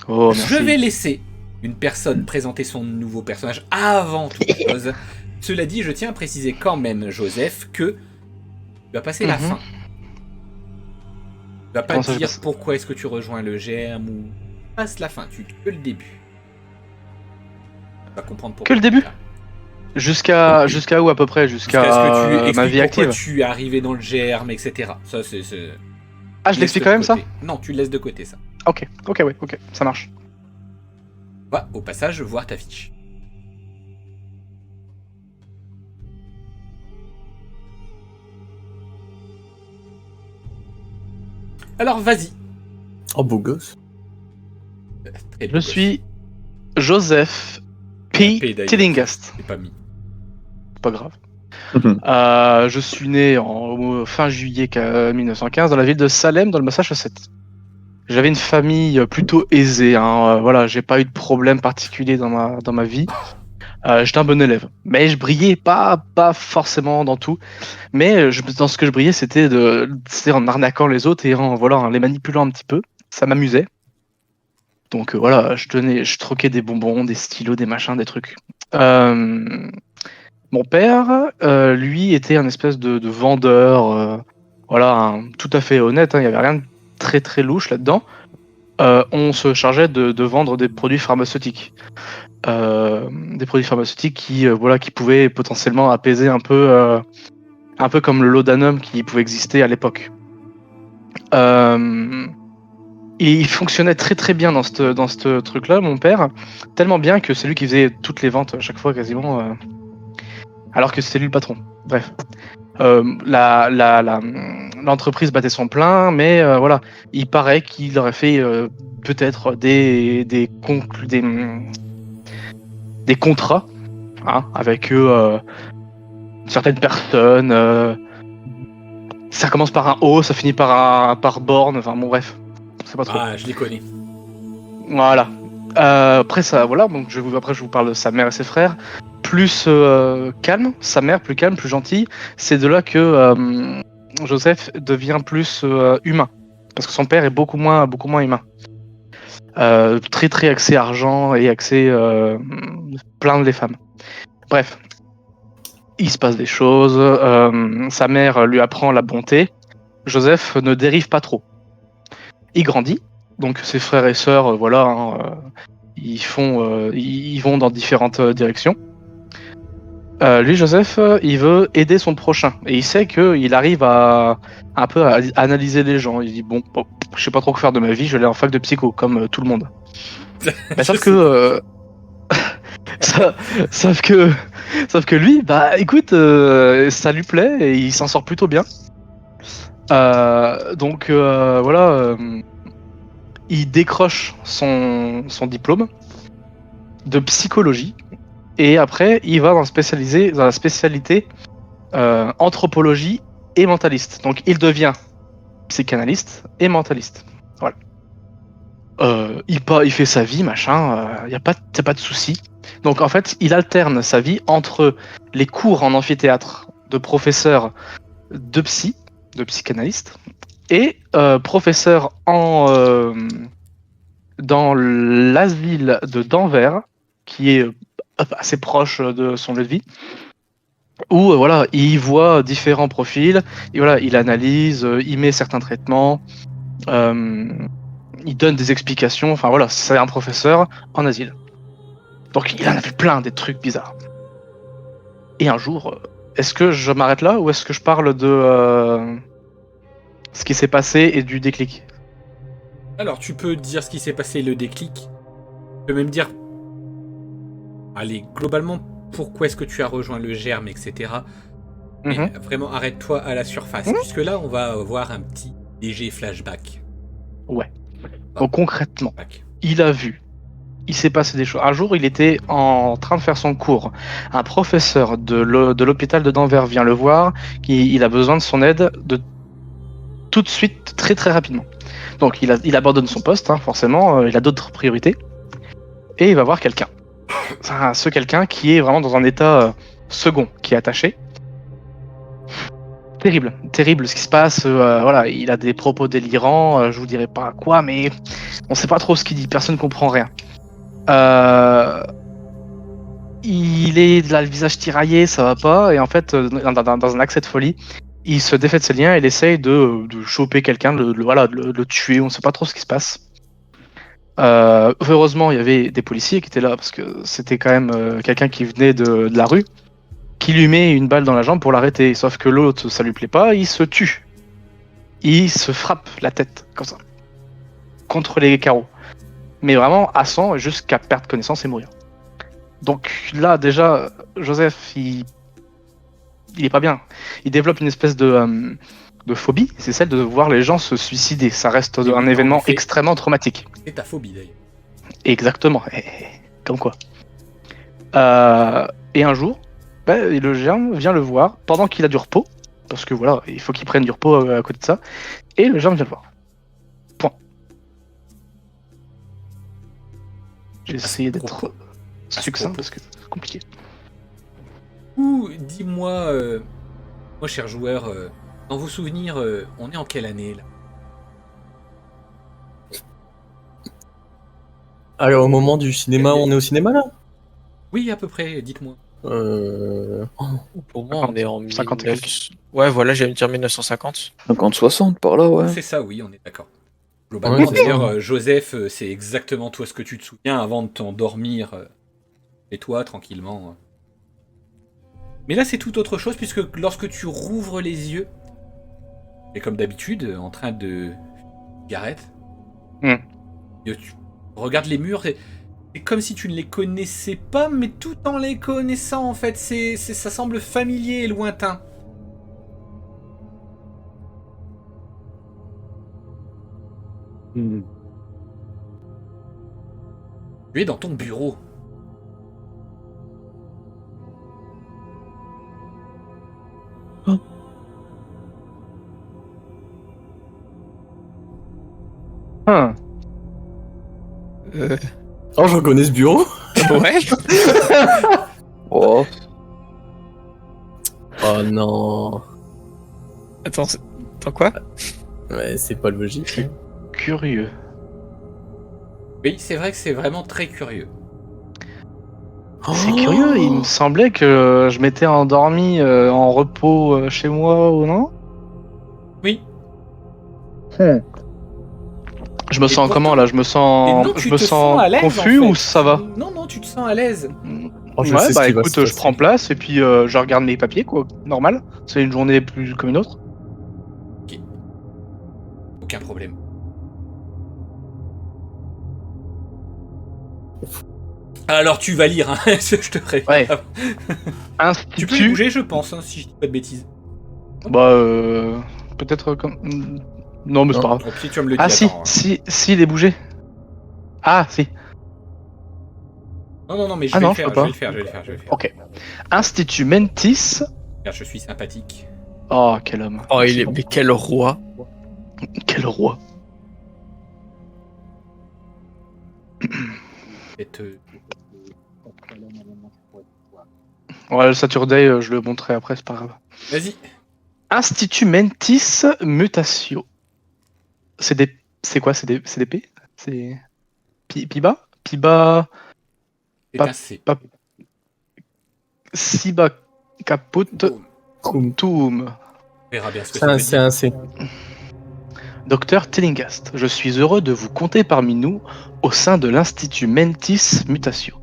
Oh, Je merci. vais laisser une personne présenter son nouveau personnage avant toute chose. Cela dit, je tiens à préciser quand même, Joseph, que tu vas passer la Mhm. fin. Tu vas pas Comment ça, je dire passe pourquoi est-ce que tu rejoins le germe ou passe la fin, tu que le début. Tu vas comprendre Que pourquoi le plus début? tard. Jusqu'à où à peu près? Jusqu'à ce que tu Jusqu'à ma expliques vie pourquoi active? tu es arrivé dans le germe, etc. Ça, c'est... Ah, je Laisse l'explique de quand même ça? côté. Non, tu laisses de côté ça. Ok, ok, ouais, ok, ça marche. Va au passage voir ta fiche. Alors vas-y. Oh, beau gosse. Très beau Je gosse. suis Joseph Il y a un P. P d'ailleurs. Tillinghast. C'est pas mis. Pas grave. Mhm. Je suis né en fin juillet 1915 dans la ville de Salem, dans le Massachusetts. J'avais une famille plutôt aisée, hein. Voilà, j'ai pas eu de problème particulier dans ma vie. J'étais un bon élève, mais je brillais pas forcément dans tout. Mais dans ce que je brillais, c'était en arnaquant les autres et en les manipulant un petit peu. Ça m'amusait. Donc voilà, je troquais des bonbons, des stylos, des machins, des trucs. Euh, Mon père, lui, était un espèce de vendeur, tout à fait honnête, hein, il n'y avait rien de très très louche là-dedans. On se chargeait de vendre des produits pharmaceutiques. Des produits pharmaceutiques qui pouvaient potentiellement apaiser un peu comme le laudanum qui pouvait exister à l'époque. Euh, et il fonctionnait très très bien dans ce truc-là, mon père, tellement bien que c'est lui qui faisait toutes les ventes à chaque fois quasiment, alors que c'était lui le patron. Bref. L'entreprise battait son plein, mais voilà, il paraît qu'il aurait fait peut-être des contrats, hein, avec certaines personnes. Ça commence par un O, ça finit par borne, enfin bon bref, je sais pas trop. Ah, je les connais. Voilà. Après ça, voilà, donc après je vous parle de sa mère et ses frères. Plus calme, sa mère plus calme, plus gentille. C'est de là que Joseph devient plus humain, parce que son père est beaucoup moins humain. Très très axé argent et axé plaindre les femmes. Bref, il se passe des choses. Sa mère lui apprend la bonté. Joseph ne dérive pas trop. Il grandit, donc ses frères et sœurs, ils vont dans différentes directions. Lui, Joseph, il veut aider son prochain et il sait qu'il arrive à un peu à analyser les gens. Il dit bon, je sais pas trop quoi faire de ma vie, je vais aller en fac de psycho comme tout le monde. Bah, Je sais pas. sa- sauf que, sauf que lui, bah écoute, ça lui plaît et il s'en sort plutôt bien. Il décroche son diplôme de psychologie et après il va dans la spécialité anthropologie et mentaliste. Donc il devient psychanalyste et mentaliste. Voilà. Il fait sa vie, machin, y a pas de souci. Donc en fait, il alterne sa vie entre les cours en amphithéâtre de professeur de de psychanalyste, et professeur dans l'asile de Denver, qui est assez proche de son lieu de vie, où voilà, il voit différents profils, et voilà, il analyse, il met certains traitements, euh, il donne des explications, enfin voilà, c'est un professeur en asile. Donc il en a vu plein des trucs bizarres. Et un jour, est-ce que je m'arrête là ou est-ce que je parle de ce qui s'est passé et du déclic? Alors, tu peux dire ce qui s'est passé, le déclic. Tu peux même dire, allez, globalement, pourquoi est-ce que tu as rejoint le germe, etc. Mais Mhm. vraiment, arrête-toi à la surface, puisque là, on va voir un petit léger flashback. Ouais. Ah, Donc concrètement, flashback. il s'est passé des choses. Un jour, il était en train de faire son cours. Un professeur de l'hôpital de Denver vient le voir, il a besoin de son aide de tout de suite, très très rapidement. Donc il abandonne son poste, hein, forcément, il a d'autres priorités, et il va voir quelqu'un. Enfin, quelqu'un qui est vraiment dans un état second, qui est attaché. terrible, terrible ce qui se passe. Voilà, il a des propos délirants. Je vous dirai pas quoi, mais on sait pas trop ce qu'il dit. Personne comprend rien. Il est là, le visage tiraillé, ça va pas. Et en fait, dans un accès de folie, il se défait de ses liens et il essaye de choper quelqu'un, voilà, de le tuer. On sait pas trop ce qui se passe. Heureusement, il y avait des policiers qui étaient là parce que c'était quand même quelqu'un qui venait de la rue, qui lui met une balle dans la jambe pour l'arrêter. Sauf que l'autre, ça lui plaît pas, il se tue. Il se frappe la tête, comme ça, contre les carreaux. Mais vraiment à 100 jusqu'à perdre connaissance et mourir. Donc là, déjà, Joseph, il est pas bien. Il développe une espèce de phobie, c'est celle de voir les gens se suicider. Ça reste Et un oui, événement en effet. extrêmement traumatique. C'est ta phobie d'ailleurs. Exactement. Comme quoi. Et un jour, le germe vient le voir pendant qu'il a du repos, parce que voilà, il faut qu'il prenne du repos à côté de ça, et le germe vient le voir. Point. J'ai essayé d'être succinct parce que c'est compliqué. Ou dis-moi, moi cher joueur, dans vos souvenirs, on est en quelle année là? Alors, au moment du cinéma, on est au cinéma là? Oui, à peu près, dites-moi. Pour moi, on est en 50 et 1900. Ouais, voilà, j'allais me dire 1950. 50-60 par là, ouais. C'est ça, oui, on est d'accord. Globalement, Ouais, c'est d'ailleurs, ça. Joseph, c'est exactement toi ce que tu te souviens avant de t'endormir et toi, tranquillement. Mais là, c'est tout autre chose, puisque lorsque tu rouvres les yeux, et comme d'habitude, en train de cigarette, et tu regardes les murs, c'est comme si tu ne les connaissais pas, mais tout en les connaissant, en fait. Ça semble familier et lointain. Tu es dans ton bureau. Hum. Oh, je reconnais ce bureau. Ouais. Oh, Oh non. Attends, quoi? Ouais, c'est pas logique. Hein. Curieux. Oui, c'est vrai que c'est vraiment très curieux. C'est curieux, il me semblait que je m'étais endormi en repos chez moi ou non? Oui. Je me sens pourtant- comment là? Je me Et sens, non, je tu me te sens à l'aise, confus en fait. ou ça va? Non, non, tu te sens à l'aise. Oh, je Ouais, sais ce bah qui va écoute, se je passer. prends place et puis je regarde mes papiers quoi. Normal, c'est une journée plus comme une autre. Aucun problème. Alors tu vas lire, hein, je te préviens. Ouais. Tu peux les Institut. bouger, je pense, hein, si je dis pas de bêtises. Bah peut-être comme. Non, mais c'est pas grave. Au pire, tu vas me le dire. Ah si, attends, hein. si, il est bougé. Ah si. Non, mais je Ah vais non, le faire, je peux je vais le faire. Ok. Institut Mentis. Car je suis sympathique. Oh quel homme. Oh, mais quel roi. Quel roi. Cette, Ouais, le Saturday, je le montrerai après, c'est pas grave. Vas-y. Institut Mentis Mutatio. C'est quoi? C'est des P? C'est. Piba? Piba. C'est Pas- un C. Siba Caput Cool. Tuum. On verra bien ce que C'est ça un veut C, dire. un C. Docteur Tillingast, je suis heureux de vous compter parmi nous au sein de l'Institut Mentis Mutatio.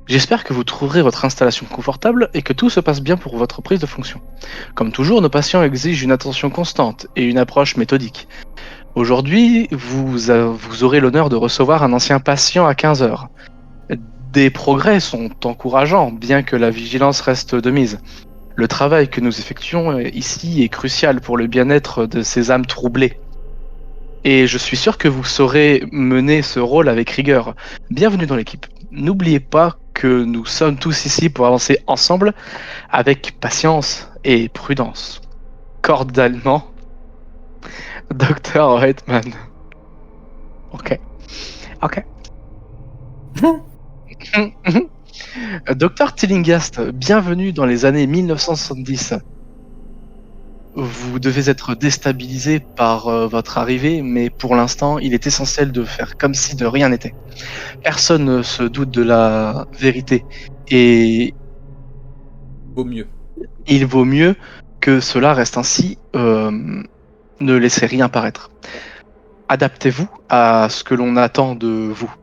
J'espère que vous trouverez votre installation confortable et que tout se passe bien pour votre prise de fonction. Comme toujours, nos patients exigent une attention constante et une approche méthodique. Aujourd'hui, vous aurez l'honneur de recevoir un ancien patient à 15 heures. Des progrès sont encourageants, bien que la vigilance reste de mise. Le travail que nous effectuons ici est crucial pour le bien-être de ces âmes troublées. Et je suis sûr que vous saurez mener ce rôle avec rigueur. Bienvenue dans l'équipe. N'oubliez pas que nous sommes tous ici pour avancer ensemble avec patience et prudence. Cordialement, Dr. Whiteman. Ok. Dr. Tillingast, bienvenue dans les années 1970. vous devez être déstabilisé par votre arrivée, mais pour l'instant, il est essentiel de faire comme si de rien n'était. Personne ne se doute de la vérité, et Vaut mieux. il vaut mieux que cela reste ainsi. Ne laissez rien paraître. Adaptez-vous à ce que l'on attend de vous.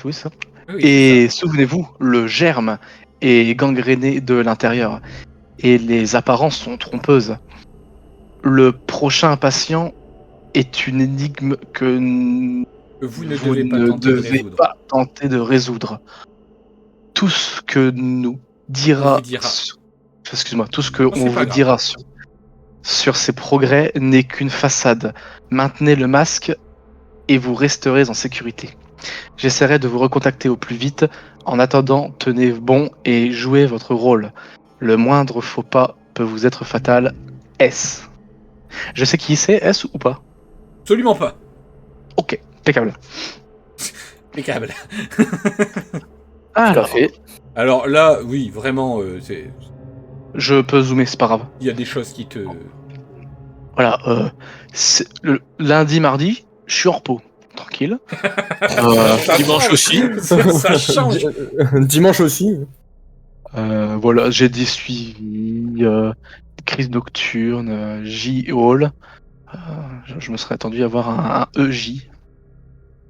Oui, ça. Oui, Et souvenez-vous, le germe est gangréné de l'intérieur, et les apparences sont trompeuses. Le prochain patient est une énigme que que vous ne vous devez pas ne tenter de devez résoudre. pas tenter de résoudre. Tout ce que nous On dira, vous dira. excuse-moi, tout ce que Non, c'est on pas vous grave. dira sur ces progrès n'est qu'une façade. Maintenez le masque et vous resterez en sécurité. J'essaierai de vous recontacter au plus vite. En attendant, tenez bon et jouez votre rôle. Le moindre faux pas peut vous être fatal. S. Je sais qui c'est, S ou pas? Absolument pas. Ok, impeccable. Impeccable. Alors, Café. Alors là, oui, vraiment, je peux zoomer, c'est pas grave. il y a des choses qui te... Voilà, le lundi, mardi, je suis en repos. Tranquille. Ça dimanche change. aussi. Ça change. Dimanche aussi. Voilà, j'ai des suivis, crise nocturne, J-Hall. Je me serais attendu à avoir un EJ.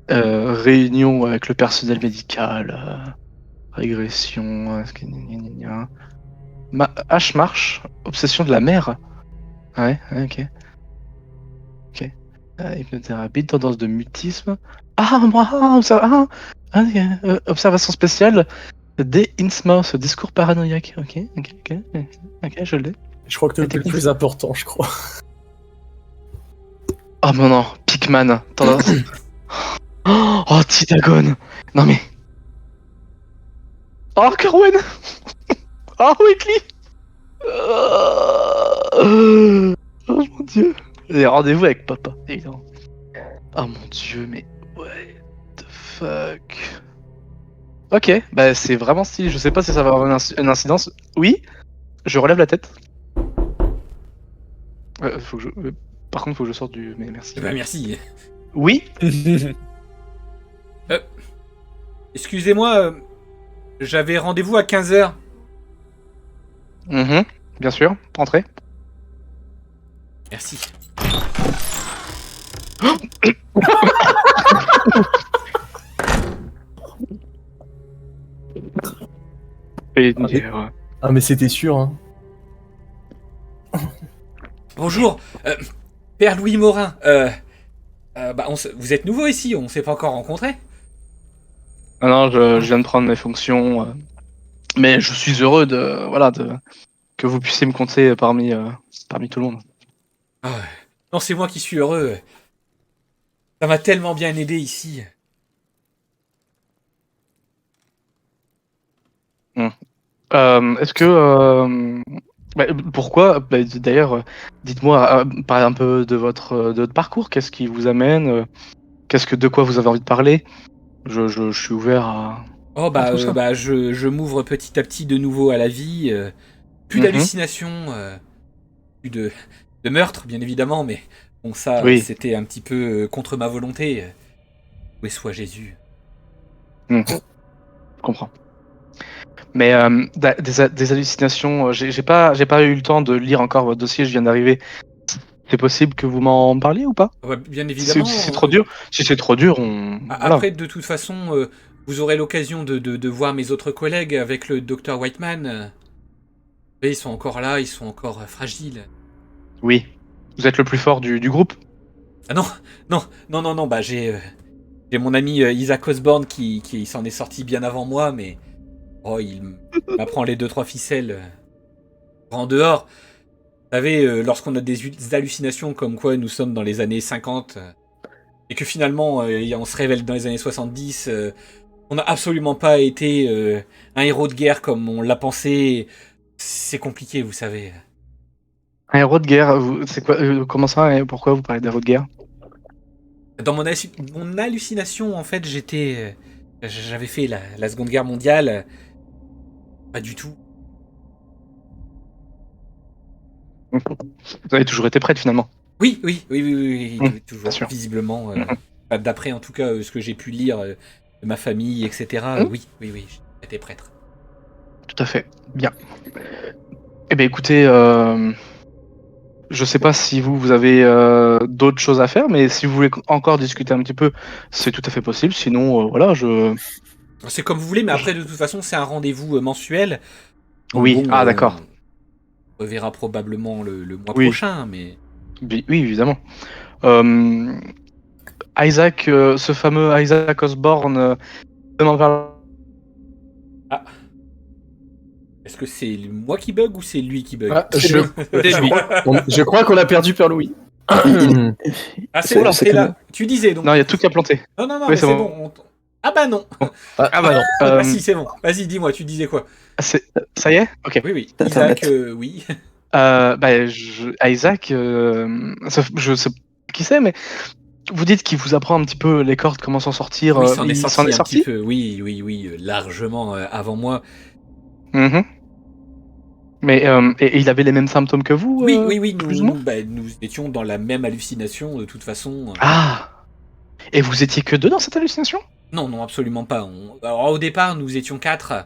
Réunion avec le personnel médical. Régression. H-marche. Obsession de la mère. Ouais, ok. Ok. Hypnothérapie, tendance de mutisme. Ah, moi, observation spéciale. Des Innsmouth, discours paranoïaque. Ok, je l'ai. Je crois que t'es le plus important, je crois. Oh non, non, Pikman, tendance. Oh, Titagon. Non mais. Oh, Kerwen. Oh, Weekly. Oh mon dieu. Et rendez-vous avec papa, évidemment. Oh mon dieu, mais. What the fuck. Ok, bah c'est vraiment stylé. Je sais pas si ça va avoir une incidence. Oui, je relève la tête. Faut que je... Par contre, faut que je sorte du. Mais merci. Eh ben, merci. Oui. Excusez-moi, j'avais rendez-vous à 15h. Bien sûr. Entrez. Merci. Ah, mais c'était sûr, hein. Bonjour, Père Louis Morin. Vous êtes nouveau ici, on s'est pas encore rencontrés. Non, je viens de prendre mes fonctions, mais je suis heureux que vous puissiez me compter parmi tout le monde. Ah ouais. Non, c'est moi qui suis heureux. Ça m'a tellement bien aidé ici. Est-ce que pourquoi d'ailleurs, dites-moi, parlez un peu de votre parcours. Qu'est-ce qui vous amène? De quoi vous avez envie de parler? Je suis ouvert à Oh tout ça. je m'ouvre petit à petit de nouveau à la vie. Plus Mhm. d'hallucinations, plus de meurtres, bien évidemment, mais bon, ça, Oui. c'était un petit peu contre ma volonté. Où soit Jésus. Je comprends. Mais des hallucinations, j'ai pas eu le temps de lire encore votre dossier, je viens d'arriver. C'est possible que vous m'en parliez ou pas? Ouais, bien Si évidemment. c'est trop dur, voilà. Après, de toute façon, vous aurez l'occasion de voir mes autres collègues avec le docteur Whiteman. Ils sont encore là, ils sont encore fragiles. Oui. Vous êtes le plus fort du groupe? Ah non, bah j'ai mon ami Isaac Osborne qui s'en est sorti bien avant moi, mais il m'apprend les 2-3 ficelles en dehors. Vous savez, lorsqu'on a des hallucinations comme quoi nous sommes dans les années 50 et que finalement on se révèle dans les années 70, on n'a absolument pas été un héros de guerre comme on l'a pensé. C'est compliqué, vous savez. Un héros de guerre, c'est quoi? Comment ça et pourquoi vous parlez d'héros de guerre? Dans mon hallucination, en fait, j'avais fait la Seconde Guerre mondiale. Pas du tout. Vous avez toujours été prête finalement. Oui, toujours, bien sûr. visiblement. D'après, en tout cas, ce que j'ai pu lire de ma famille, etc. Oui, j'étais prêtre. Tout à fait. Bien. Eh bien, écoutez, je sais pas si vous avez d'autres choses à faire, mais si vous voulez encore discuter un petit peu, c'est tout à fait possible. Sinon, voilà, C'est comme vous voulez, mais après, de toute façon, c'est un rendez-vous mensuel. Donc Oui, bon, ah d'accord. on reverra probablement le mois Oui. prochain, mais... Oui, évidemment. Isaac, ce fameux Isaac Osborne, demande vers... Ah. Est-ce que c'est moi qui bug ou c'est lui qui bug? Ah, C'est lui. je crois qu'on a perdu Père Louis. Ah, c'est C'est t'es que là. Tu disais donc. Non, il y a tout qui a planté. Non, Oui, mais c'est c'est bon. bon. Ah bah non. Ah bah non. Ah si, c'est bon. Vas-y, dis-moi, tu disais quoi? Ça y est? Ok. Oui. C'est Isaac, Internet. oui. Isaac, je sais pas qui c'est, mais vous dites qu'il vous apprend un petit peu les cordes, comment s'en sortir. Oui, s'en est il sorti s'en est un sorti? petit peu. Oui, largement avant moi. Mhm. Mais et il avait les mêmes symptômes que vous, Oui, plus ou moins? nous étions dans la même hallucination de toute façon. Ah! Et vous étiez que deux dans cette hallucination? Non, absolument pas. Alors, au départ, nous étions 4.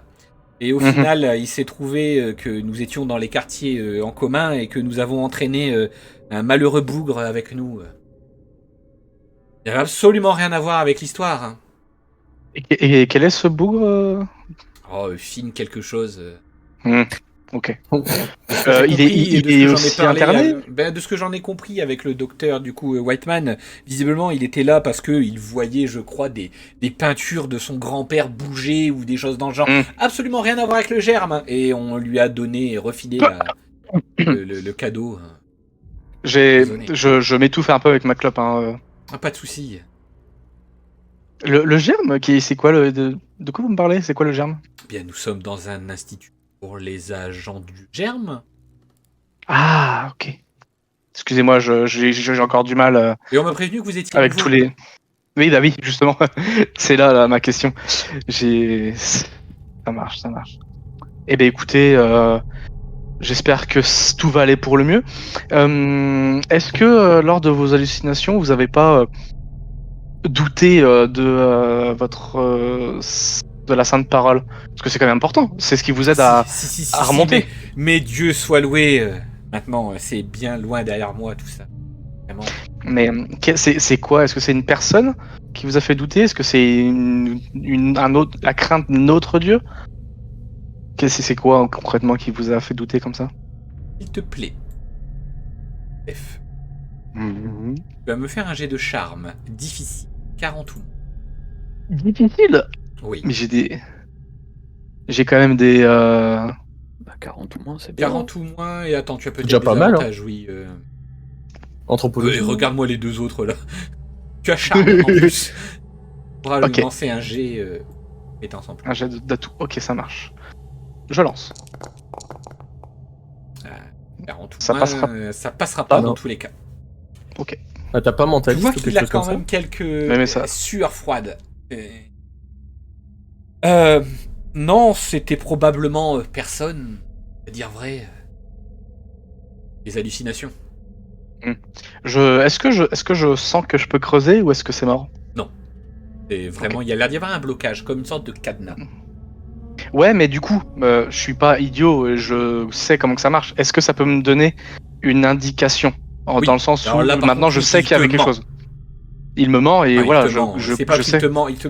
Et au Mhm. final, il s'est trouvé que nous étions dans les quartiers en commun et que nous avons entraîné un malheureux bougre avec nous. Il n'y avait absolument rien à voir avec l'histoire. Hein. Et quel est ce bougre? Oh, Finn quelque chose. Ok. De ce que j'ai Il est, compris et de il ce est que j'en ai aussi parlé, interné? de ce que j'en ai compris avec le docteur du coup Whiteman, visiblement il était là parce que il voyait, je crois, des peintures de son grand-père bouger ou des choses dans le genre. Hmm. Absolument rien à voir avec le germe. Et on lui a donné et refilé le cadeau. Désolé. Je m'étouffe un peu avec ma clope. Hein. Ah, pas de souci. Le germe, c'est quoi de quoi vous me parlez? C'est quoi le germe? Bien, nous sommes dans un institut pour les agents du germe. Ah, ok. Excusez-moi, j'ai encore du mal Et on m'a prévenu que vous étiez avec nouveau. tous les. Oui, bah oui, justement. C'est là ma question. Ça marche. Eh ben écoutez, j'espère que tout va aller pour le mieux. Est-ce que lors de vos hallucinations, vous avez pas douté de la sainte parole? Parce que c'est quand même important. C'est ce qui vous aide Si, à remonter. mais Dieu soit loué. Maintenant, c'est bien loin derrière moi tout ça. Vraiment. Mais c'est quoi? Est-ce que c'est une personne qui vous a fait douter? Est-ce que c'est la crainte d'un autre Dieu? C'est quoi concrètement qui vous a fait douter comme ça? S'il te plaît. F. Tu vas me faire un jet de charme. Difficile. 40 ou moins. Difficile. Oui. Mais j'ai quand même des. Bah, 40 ou moins, c'est bien. 40 ou moins, et attends, tu as peut-être déjà des pas mal, hein. avantages, oui. Anthropologie. Regarde-moi les deux autres là. Tu as charme en plus. Tu pourras Ok. lui lancer un jet compétence en plus. Un jet d'atout. Ok, ça marche. Je lance. 40 ou Ça moins, passera. ça passera pas Ah, dans non. tous les cas. Ah, t'as pas Tu mentaliste vois ou qu'il quelque a chose quand comme même quelques mais ça- sueurs froides. Non, c'était probablement personne, à dire vrai. Des hallucinations. Est-ce que je sens que je peux creuser ou est-ce que c'est mort? Et vraiment, il y a l'air d'y avoir un blocage, comme une sorte de cadenas. Ouais, mais du coup, je suis pas idiot, et je sais comment que ça marche. Est-ce que ça peut me donner une indication? Oui. Dans le sens où Alors là, par maintenant contre, je oui, sais il qu'il y avait te quelque ment. chose. Il me ment et Enfin, voilà, il te ment. C'est pas je qu'il sais. te ment, il te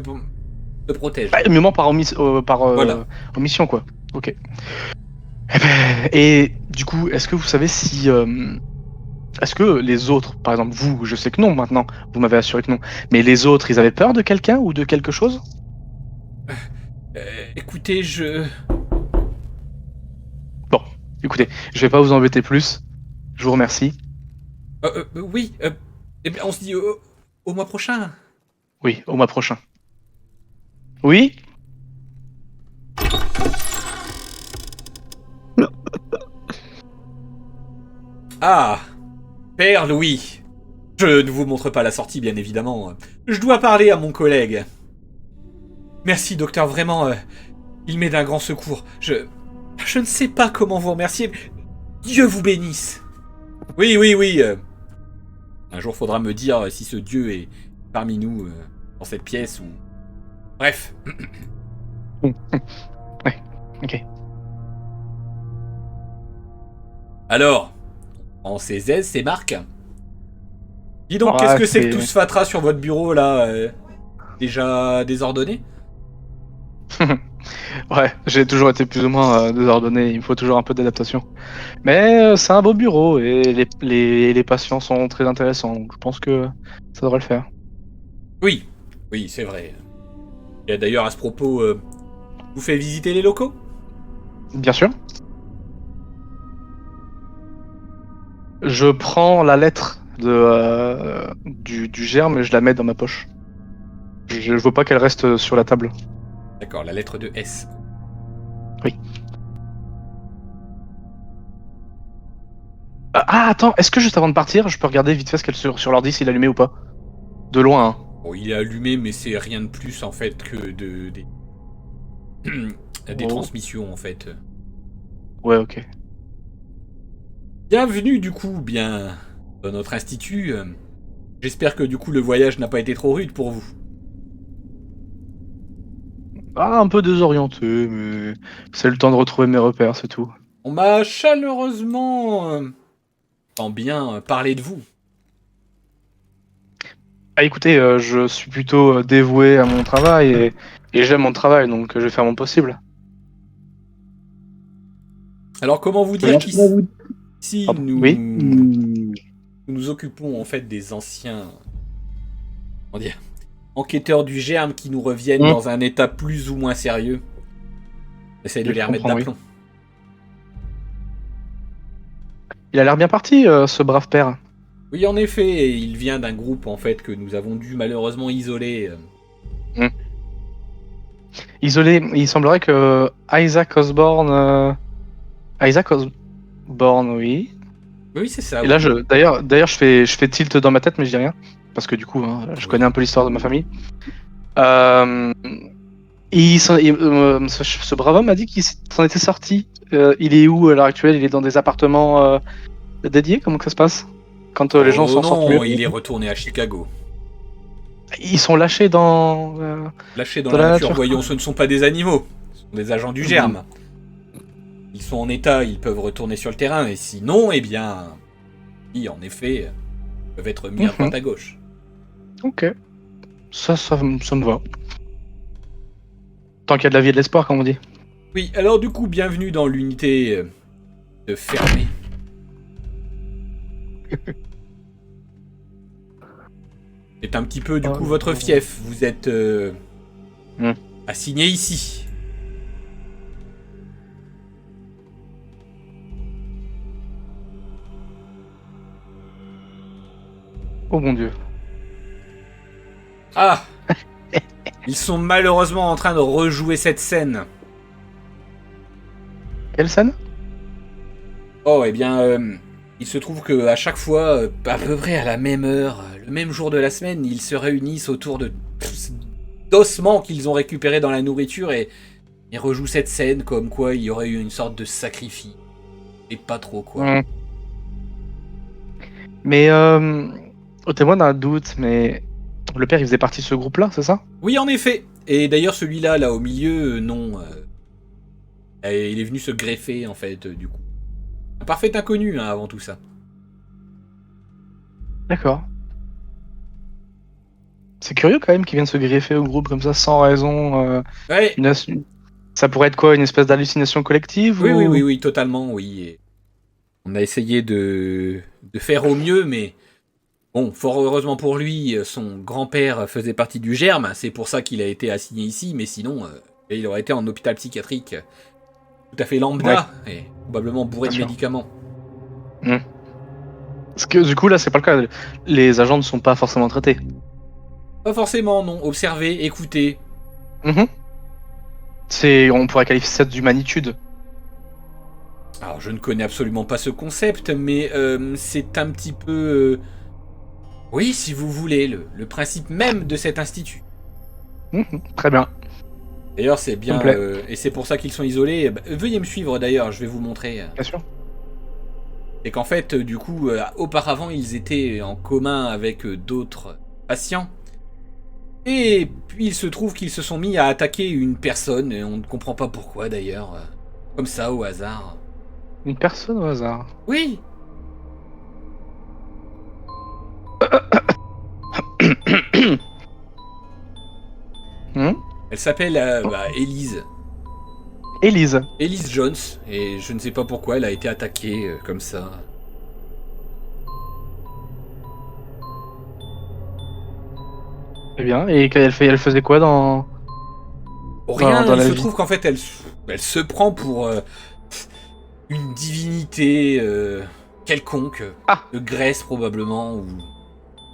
protège. Bah, il me ment par Voilà. omission, quoi. Ok. Et du coup, est-ce que vous savez si. Est-ce que les autres, par exemple vous, je sais que non maintenant, vous m'avez assuré que non, mais les autres, ils avaient peur de quelqu'un ou de quelque chose? Écoutez, Écoutez, je vais pas vous embêter plus. Je vous remercie. oui. Eh bien, on se dit au mois prochain. Oui, au mois prochain. Oui? Ah, Père Louis. Je ne vous montre pas la sortie, bien évidemment. Je dois parler à mon collègue. Merci, docteur, vraiment. Il m'est d'un grand secours. Je ne sais pas comment vous remercier. Dieu vous bénisse. Oui, oui, oui. Un jour, faudra me dire si ce dieu est parmi nous dans cette pièce ou. Bref. Ouais, ok. Alors, en ces aises, ces marques. Dis donc, Ouais, qu'est-ce que c'est que c'est- tout ce fatras sur votre bureau là déjà désordonné? Ouais, j'ai toujours été plus ou moins désordonné, il me faut toujours un peu d'adaptation. Mais c'est un beau bureau et les patients sont très intéressants, donc je pense que ça devrait le faire. Oui, oui, c'est vrai. Et d'ailleurs, à ce propos, vous faites visiter les locaux? Bien sûr. Je prends la lettre du germe et je la mets dans ma poche. Je veux pas qu'elle reste sur la table. D'accord, la lettre de S. Oui. Attends, est-ce que juste avant de partir, je peux regarder vite fait ce qu'elle sur l'ordi s'il est allumé ou pas? De loin, hein. Bon, il est allumé, mais c'est rien de plus en fait que des Oh. transmissions en fait. Ouais, ok. Bienvenue du coup, bien dans notre institut. J'espère que du coup le voyage n'a pas été trop rude pour vous. Ah, un peu désorienté, mais c'est le temps de retrouver mes repères, c'est tout. On m'a chaleureusement, en bien, parlé de vous. Ah, écoutez, je suis plutôt dévoué à mon travail et j'aime mon travail, donc je vais faire mon possible. Alors comment vous dire qu'ici Pardon. Oui. nous nous occupons en fait des anciens, comment dire, enquêteurs du germe qui nous reviennent dans un état plus ou moins sérieux. Essaye de Je les remettre comprends, oui. d'aplomb. Il a l'air bien parti, ce brave père. Oui, en effet, il vient d'un groupe en fait que nous avons dû malheureusement isoler. Isolé, il semblerait que Isaac Osborne... Isaac Osborne, oui. Oui, c'est ça. Et là, oui. d'ailleurs, je fais tilt dans ma tête, mais je dis rien. Parce que du coup, hein, je Oui. connais un peu l'histoire de ma famille. Ce brave homme a dit qu'il s'en était sorti. Il est où à l'heure actuelle? Il est dans des appartements dédiés? Comment que ça se passe? Quand les gens Oh s'en sortent mieux? non, il est retourné à Chicago. Ils sont lâchés dans Lâchés dans la la nature, nature. voyons, ce ne sont pas des animaux. Ce sont des agents du germe. Ils sont en état, ils peuvent retourner sur le terrain. Et sinon, eh bien... Oui, en effet, ils peuvent être mis à droite à gauche. Ok. Ça me va. Tant qu'il y a de la vie et de l'espoir, comme on dit. Oui, alors du coup, bienvenue dans l'unité de fermé. C'est un petit peu du coup votre fief. Vous êtes assigné ici. Oh mon dieu. Ah Ils sont malheureusement en train de rejouer cette scène. Quelle scène? Oh, eh bien, il se trouve que à chaque fois, à peu près à la même heure, le même jour de la semaine, ils se réunissent autour d'ossements qu'ils ont récupérés dans la nourriture et rejouent cette scène comme quoi il y aurait eu une sorte de sacrifice. Et pas trop, quoi. Mais au témoin d'un doute, mais le père il faisait partie de ce groupe-là, c'est ça? Oui, en effet. Et d'ailleurs, celui-là, là, au milieu, non. Et il est venu se greffer, en fait, du coup. Un parfait inconnu, hein, avant tout ça. D'accord. C'est curieux quand même qu'il vienne se greffer au groupe comme ça sans raison. Ouais. Ça pourrait être quoi, une espèce d'hallucination collective Oui, ou... oui, totalement, oui. Et on a essayé de faire au mieux, mais bon, fort heureusement pour lui, son grand-père faisait partie du germe. C'est pour ça qu'il a été assigné ici, mais sinon, il aurait été en hôpital psychiatrique tout à fait lambda et probablement bourré de médicaments. Parce que du coup, là, c'est pas le cas. Les agents ne sont pas forcément traités. Pas forcément, non. Observer, écouter. On pourrait qualifier ça d'humanitude. Alors, je ne connais absolument pas ce concept, mais c'est un petit peu... oui, si vous voulez, le principe même de cet institut. Très bien. D'ailleurs, c'est bien... et c'est pour ça qu'ils sont isolés. Veuillez me suivre, d'ailleurs, je vais vous montrer. Bien sûr. C'est qu'en fait, du coup, auparavant, ils étaient en commun avec d'autres patients. Et puis, il se trouve qu'ils se sont mis à attaquer une personne, et on ne comprend pas pourquoi d'ailleurs. Comme ça, au hasard. Une personne au hasard. Oui. Elle s'appelle Elise. Élise. Elise Jones, et je ne sais pas pourquoi elle a été attaquée comme ça. Très bien. Et elle faisait quoi dans... Rien, dans il la se vie. trouve qu'en fait elle se prend pour une divinité quelconque, Ah. de Grèce probablement, ou...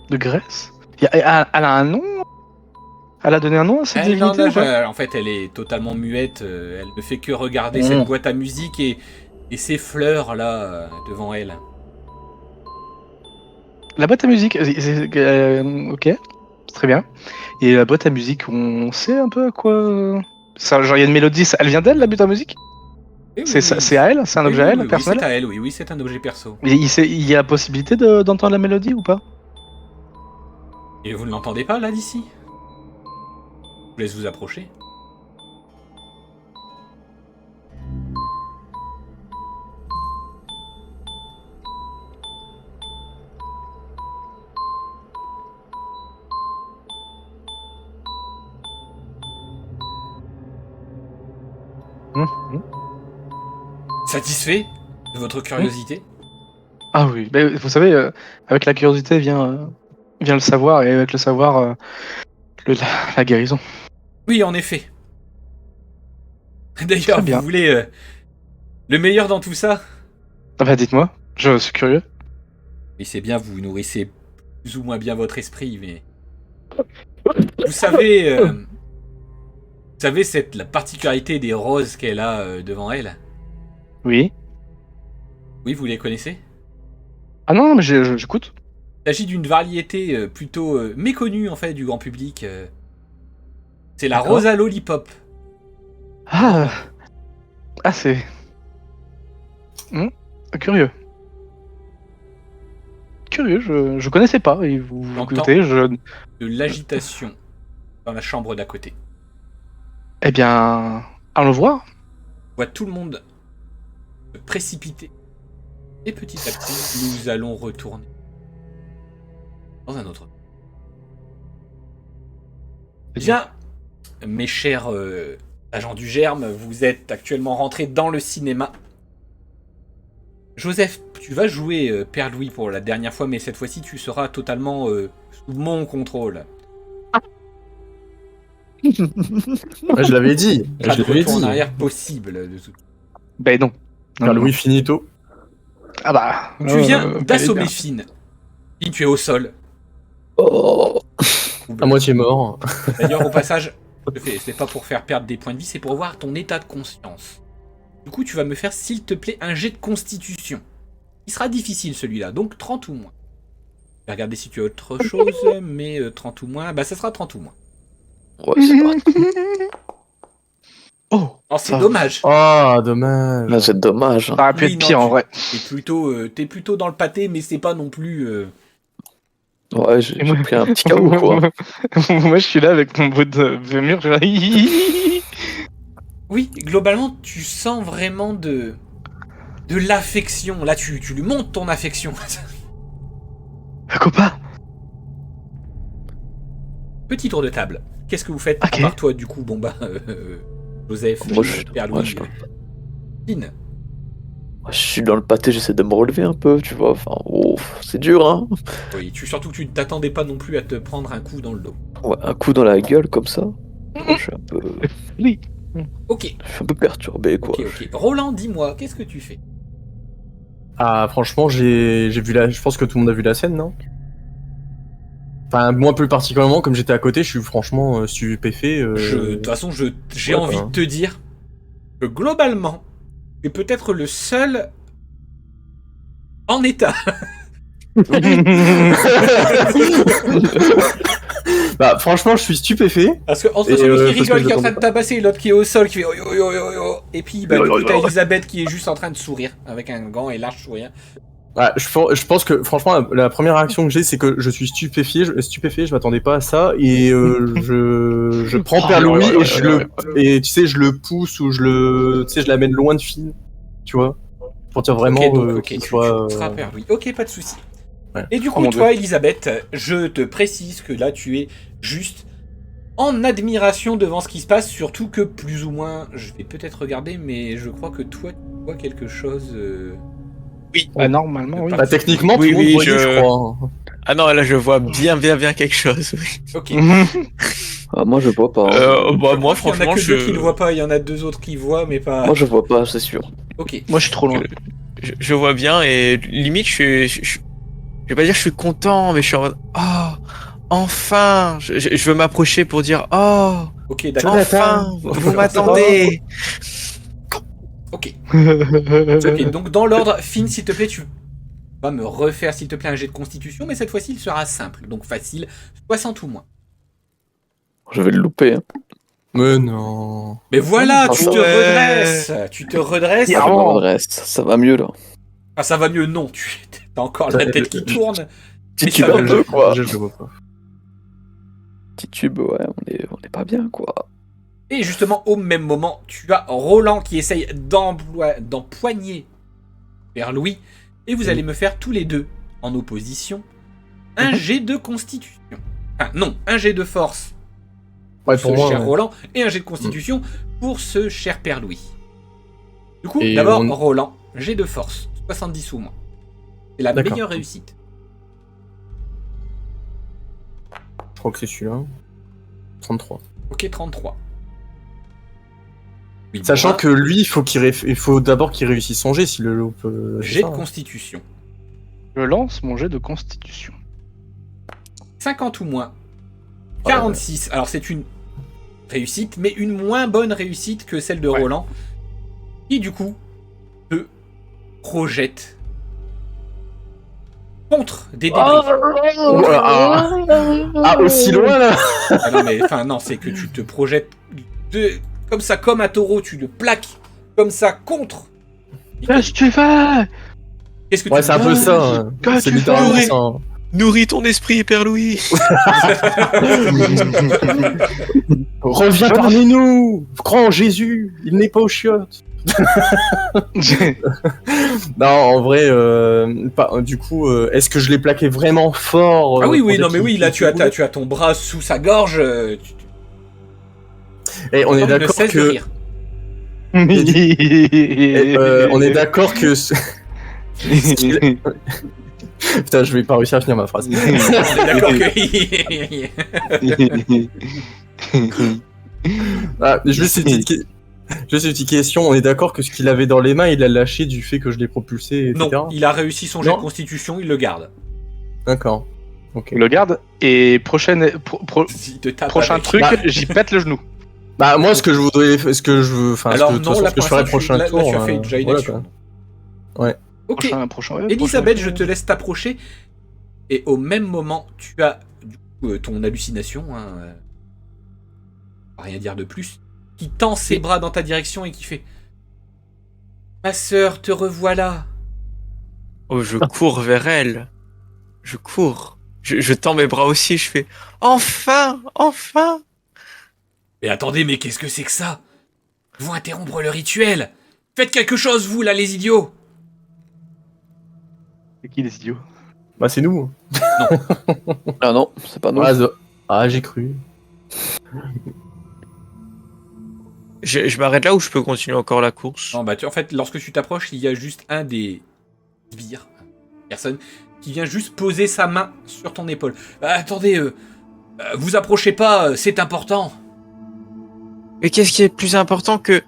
De Grèce? Elle a un nom? Elle a donné un nom à cette Elle n'en divinité a ou pas? pas- en fait elle est totalement muette, elle ne fait que regarder cette boîte à musique et ces fleurs là devant elle. La boîte à musique, ok, c'est très bien. Et la boîte à musique, on sait un peu à quoi... Ça, genre, il y a une mélodie, elle vient d'elle, la boîte à musique? Et oui, C'est à elle? C'est un oui, objet à oui, elle, oui, personnel? c'est à elle, oui, c'est un objet perso. Et il y a la possibilité d'entendre la mélodie ou pas? Et vous ne l'entendez pas là d'ici? Je vous laisse vous approcher. Satisfait de votre curiosité? Ah oui, mais vous savez, avec la curiosité vient le savoir, et avec le savoir, la guérison. Oui, en effet. D'ailleurs, Très bien. vous voulez le meilleur dans tout ça? Ah bah dites-moi, je suis curieux. Oui, c'est bien, vous nourrissez plus ou moins bien votre esprit, mais... Vous savez, la particularité des roses qu'elle a devant elle? Oui. Oui, vous les connaissez? Ah non, mais j'écoute. Il s'agit d'une variété plutôt méconnue, en fait, du grand public. C'est la D'accord. Rosa Lollipop. Ah, c'est... Curieux. Curieux, je connaissais pas, et vous J'entends. écoutez, De l'agitation dans la chambre d'à côté. Eh bien, allons voir. On voit tout le monde se précipiter. Et petit à petit, nous allons retourner dans un autre. Bien, mes chers agents du Germe, vous êtes actuellement rentrés dans le cinéma. Joseph, tu vas jouer Père Louis pour la dernière fois, mais cette fois-ci, tu seras totalement sous mon contrôle. Ouais, je l'avais dit. Pas Je de l'avais retour en dit. arrière possible. De tout. Ben non. Père Louis finito. Ah bah... Tu viens ben, d'assommer bien. Finn. Finn, tu es au sol. Oh. À moitié mort. D'ailleurs, au passage, c'est pas pour faire perdre des points de vie, c'est pour voir ton état de conscience. Du coup, tu vas me faire, s'il te plaît, un jet de constitution. Il sera difficile celui-là, donc 30 ou moins. Je vais regarder si tu as autre chose, mais 30 ou moins, bah ça sera 30 ou moins. Ouais, c'est pas... Oh, Oh, c'est Ça- dommage. Oh, dommage. Là, c'est dommage. ça aurait pu Oui, être non, pire en vrai. T'es plutôt dans le pâté, mais c'est pas non plus... Ouais, j'ai pris un petit KO, quoi. Moi, je suis là avec mon bout de mur. Je suis là. Oui, globalement, tu sens vraiment de l'affection. Là, tu lui montres ton affection. Copain. Petit tour de table. Qu'est-ce que vous faites Ok. à part toi, du coup, bon bah, Joseph, Moi, je- Père moi, Louis, Finn. Je suis dans le pâté, j'essaie de me relever un peu, tu vois. Enfin, c'est dur, hein. Oui, surtout que tu ne t'attendais pas non plus à te prendre un coup dans le dos. Ouais, un coup dans la gueule comme ça. Moi, je suis un peu, Oui. Ok, je suis un peu perturbé, quoi. ok. Roland, dis-moi, qu'est-ce que tu fais? Ah, franchement, j'ai vu la. Je pense que tout le monde a vu la scène, non? Enfin, moi plus particulièrement, comme j'étais à côté, je suis franchement stupéfait. De toute façon, j'ai ouais, envie enfin. de te dire que globalement, c'est peut-être le seul en état. Bah, franchement, je suis stupéfait. Parce que entre Et, celui qui parce que rigole, je qui est en train l'attendais de tabasser, et l'autre qui est au sol, qui fait oh, et puis bah, du coup, t'as Elisabeth qui est juste en train de sourire avec un grand et large sourire. Ah, je pense que franchement la première réaction que j'ai c'est que je suis stupéfié, je m'attendais pas à ça et je prends Père Louis et et tu sais je le pousse ou je l'amène loin de Finn, tu vois, pour dire vraiment Ok, donc, qu'il tu soit seras Père Louis. Ok, pas de souci. Ouais. Et du Oh coup, mon toi, Elisabeth, je te précise que là, tu es juste en admiration devant ce qui se passe, surtout que plus ou moins, je vais peut-être regarder, mais je crois que toi, tu vois quelque chose. Bah, normalement, oui. bah, techniquement Oui, tout le monde oui, voyait, je crois. Ah non, là je vois bien quelque chose. Oui. Ok. Ah, moi, je vois pas. Hein. Bah, Je moi crois qu'il y en a franchement, que deux qui le voient pas, il y en a deux autres qui voient, mais pas. Moi, je vois pas, c'est sûr. Ok. Moi, je suis trop loin. je vois bien et limite je vais pas dire que je suis content, mais je suis en mode oh enfin, je veux m'approcher pour dire oh Ok, d'accord. enfin vous m'attendez. Ok. Ok, donc dans l'ordre, Finn, s'il te plaît, tu vas me refaire, s'il te plaît, un jet de constitution, mais cette fois-ci, il sera simple, donc facile, 60 ou moins. Je vais le louper. Hein. Mais non. Mais voilà, Ah, tu ça te redresses. Tu te redresses. Ah, je me redresse. Ça va mieux, là. Ah, ça va mieux, non. T'as encore la tête qui tourne. Petit Mais tube ça va un mieux. peu, quoi. Je le vois pas. Petit tube, ouais, on est pas bien, quoi. Et justement, au même moment, tu as Roland qui essaye d'empoigner vers Louis. Et vous allez me faire tous les deux, en opposition, un jet de constitution. Enfin, non, un jet de force Ouais, pour pour ce moi. cher Ouais. Roland et un jet de constitution pour ce cher père Louis. Du coup, Et d'abord, on- Roland, jet de force, 70 ou moins. C'est la D'accord. meilleure réussite. Je crois que c'est celui-là. 33. Ok, 33. Oui, Sachant moi, que lui, il faut d'abord qu'il réussisse son jet s'il le loupe. C'est jet ça, de hein. constitution. Je lance mon jet de constitution. 50 ou moins. Ouais. 46. Alors c'est une réussite, mais une moins bonne réussite que celle de Ouais. Roland. Qui du coup te projette contre des débris. Ah, aussi loin là. Ah non mais enfin non, c'est que tu te projettes comme ça, comme un taureau, tu le plaques comme ça contre. Qu'est-ce que tu fais? Qu'est-ce que Ouais, tu c'est un peu ça. hein. Que C'est tu littéralement fais ça. hein. Nourris ton esprit, Père Louis. Reviens parmi nous, grand Jésus. Il n'est pas aux chiottes. Non, en vrai, du coup, est-ce que je l'ai plaqué vraiment fort Ah oui, pour oui, dire non, mais qu'il- oui, là, qu'il fait tu as ton bras sous sa gorge. Et on est il ne d'accord cesse de que, rire. on est d'accord que. Putain, je vais pas réussir à finir ma phrase. On est d'accord que. Ah, juste une petite question. On est d'accord que ce qu'il avait dans les mains, il a lâché du fait que je l'ai propulsé, etc. Non, il a réussi son jet de Non. constitution, il le garde. D'accord. Ok. Le garde et prochain Il te tape prochain avec. truc, Bah. j'y pète le genou. Bah moi, ce que je voudrais, ce que je veux, enfin, Alors de toute non, façon, là ce que pour je ferai l'instant, prochain là, tour. tu as fait déjà une voilà, action. quoi. Ouais. Ok. Prochain, Elisabeth, prochain. je te laisse t'approcher. Et au même moment, tu as du coup, ton hallucination, hein, on va rien dire de plus, qui tend ses bras dans ta direction et qui fait Ma sœur, te revoilà. Oh, je cours vers elle. Je cours. Je tends mes bras aussi, je fais enfin, enfin. Mais attendez, mais qu'est-ce que c'est que ça? Ils vont interrompre le rituel. Faites quelque chose, vous, là, les idiots. C'est qui les idiots? Bah c'est nous. Ah non, c'est pas nous. J'ai cru. Je m'arrête là ou je peux continuer encore la course? Non, bah, en fait, lorsque tu t'approches, il y a juste un des sbires, personne, qui vient juste poser sa main sur ton épaule. Attendez, vous approchez pas, c'est important. Mais qu'est-ce qui est plus important que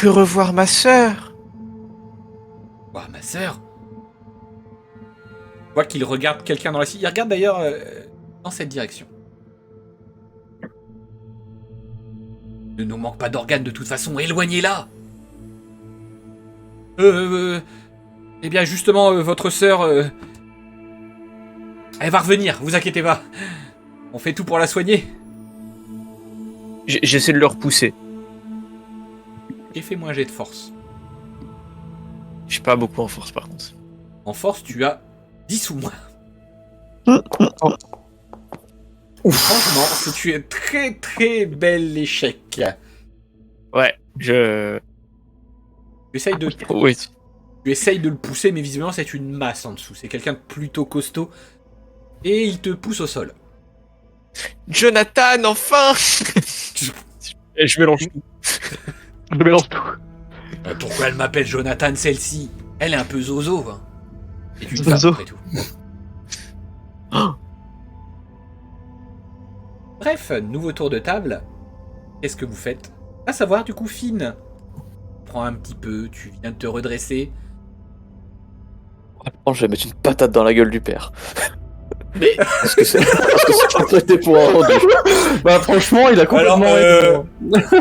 revoir ma sœur? Ouah, ma sœur. Je vois qu'il regarde quelqu'un dans la scie. Il regarde d'ailleurs dans cette direction. Ne nous manque pas d'organes de toute façon, éloignez-la. Eh bien justement, votre sœur, elle va revenir, vous inquiétez pas. On fait tout pour la soigner. J'essaie de le repousser. Et fais-moi un jet de force. Je suis pas beaucoup en force par contre. En force, tu as 10 ou moins. Franchement, c'est un très très bel échec. Ouais, je. Tu essayes de, Oui. tu essayes de le pousser, mais visiblement c'est une masse en dessous. C'est quelqu'un de plutôt costaud. Et il te pousse au sol. Jonathan, enfin. Et je mélange tout. Je mélange tout. Pourquoi elle m'appelle Jonathan, celle-ci? Elle est un peu zozo. Hein. Et tu te Zozo. après tout. Bref, nouveau tour de table. Qu'est-ce que vous faites? À savoir, du coup, Finn. Prends un petit peu, tu viens de te redresser. Oh, je vais mettre une patate dans la gueule du père. Mais Parce que c'est prêté pour un rendu. Bah franchement, il a complètement... Alors,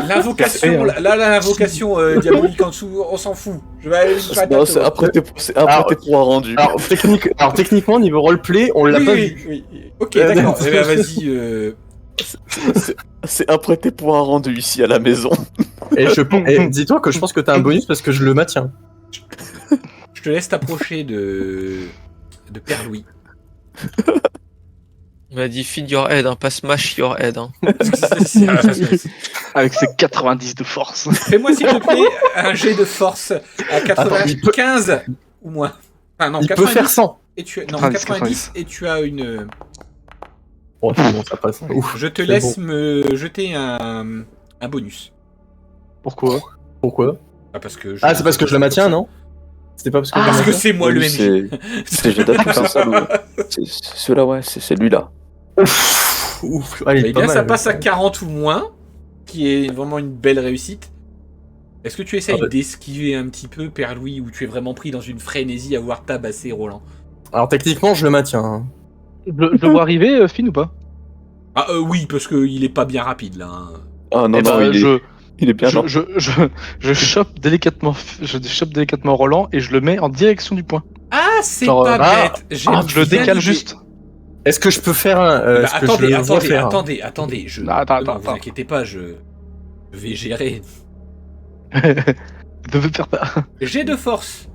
l'invocation, là, l'invocation diabolique en dessous, on s'en fout. Je vais aller une patate. Non, c'est apprêté pour un rendu. Alors, techniquement, niveau roleplay, on l'a Oui, pas oui, vu. oui. Ok, d'accord. Eh ben, vas-y. C'est apprêté pour un rendu ici à la maison. Et dis-toi que je pense que t'as un bonus parce que je le maintiens. Je te laisse t'approcher de Père Louis. On m'a dit feed your head, hein, pas smash your head. Hein. Avec ses 90 de force. Fais-moi s'il te plaît un jet de force à 95 ou moins. Enfin non, Il 90 peut faire 100. et tu non 90, 90 et tu as une. Oh, c'est bon, ça passe. Ouf, Je te c'est laisse bon. me jeter un bonus. Pourquoi? Pourquoi? Ah parce que. Ah, c'est parce que je le maintiens, non? C'était pas parce que je le Parce que maintiens. c'est moi le Oui, MJ. C'est Jonathan, c'est ça. Celui-là, ouais, c'est celui-là. Ouf, ah, il est Eh pas bien, ça mal. passe à 40 ou moins, qui est vraiment une belle réussite. Est-ce que tu essayes Ah ouais. d'esquiver un petit peu, Père Louis, ou tu es vraiment pris dans une frénésie à voir tabasser Roland? Alors techniquement, je le maintiens. Hein. Je le vois arriver, Finn, ou pas? Ah oui, parce qu'il est pas bien rapide là. Hein. Ah non, Eh non, ben, il est bien je, lent. je chope délicatement Roland et je le mets en direction du point. Ah, c'est Genre, pas ah, bête. J'aime Je le bien décale l'idée. juste. Est-ce que je peux faire un... Bah, est-ce que je le vois faire attendez. Je... Non, attends, non, vous attends. inquiétez pas, je vais gérer. Ne me perds pas. J'ai de force.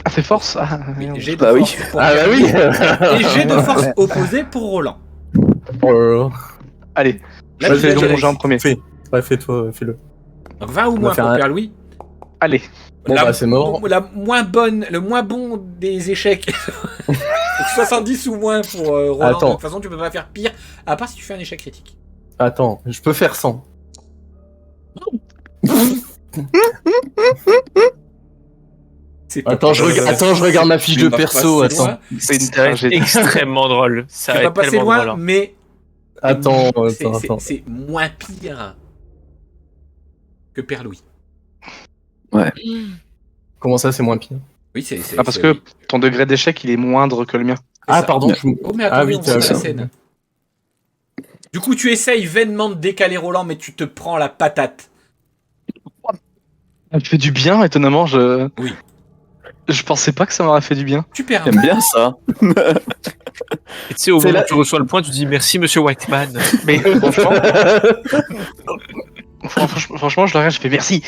Ah, c'est force? Ah, Oui, merde. j'ai de Bah oui. force pour Ah bah Père oui. Louis, et j'ai de force opposée pour Roland. Allez, Là, je tu fais vas mon gérer. jet en premier. Ouais, fais-toi, fais-le. Donc 20 ou va moins faire pour un- Père Louis. Allez. Bon, bah, c'est mort. Le moins bon des échecs. Donc 70 ou moins pour Roland. Attends. De toute façon, tu peux pas faire pire, à part si tu fais un échec critique. Attends, je peux faire 100. C'est pas Attends, je regarde ma fiche de pas perso, passer attends. loin. C'est une Ça va être tragédie. extrêmement drôle. Ça Tu va vas être passer tellement loin, drôle. Hein. mais Attends. c'est moins pire que Père Louis. Comment ça, c'est moins pire? Oui, c'est. Ah, parce que ton degré d'échec, il est moindre que le mien. Ah, ça. pardon. Oh, mais attendez, oui, on voit la ça. scène. Du coup, tu essayes vainement de décaler Roland, mais tu te prends la patate. Ça me fait du bien, étonnamment. Oui. Je pensais pas que ça m'aurait fait du bien. Tu perds un J'aime bien ça. Et tu sais, au C'est moment la- où tu reçois le point, tu dis merci, monsieur Whiteman. Mais franchement, je le regarde, je fais merci.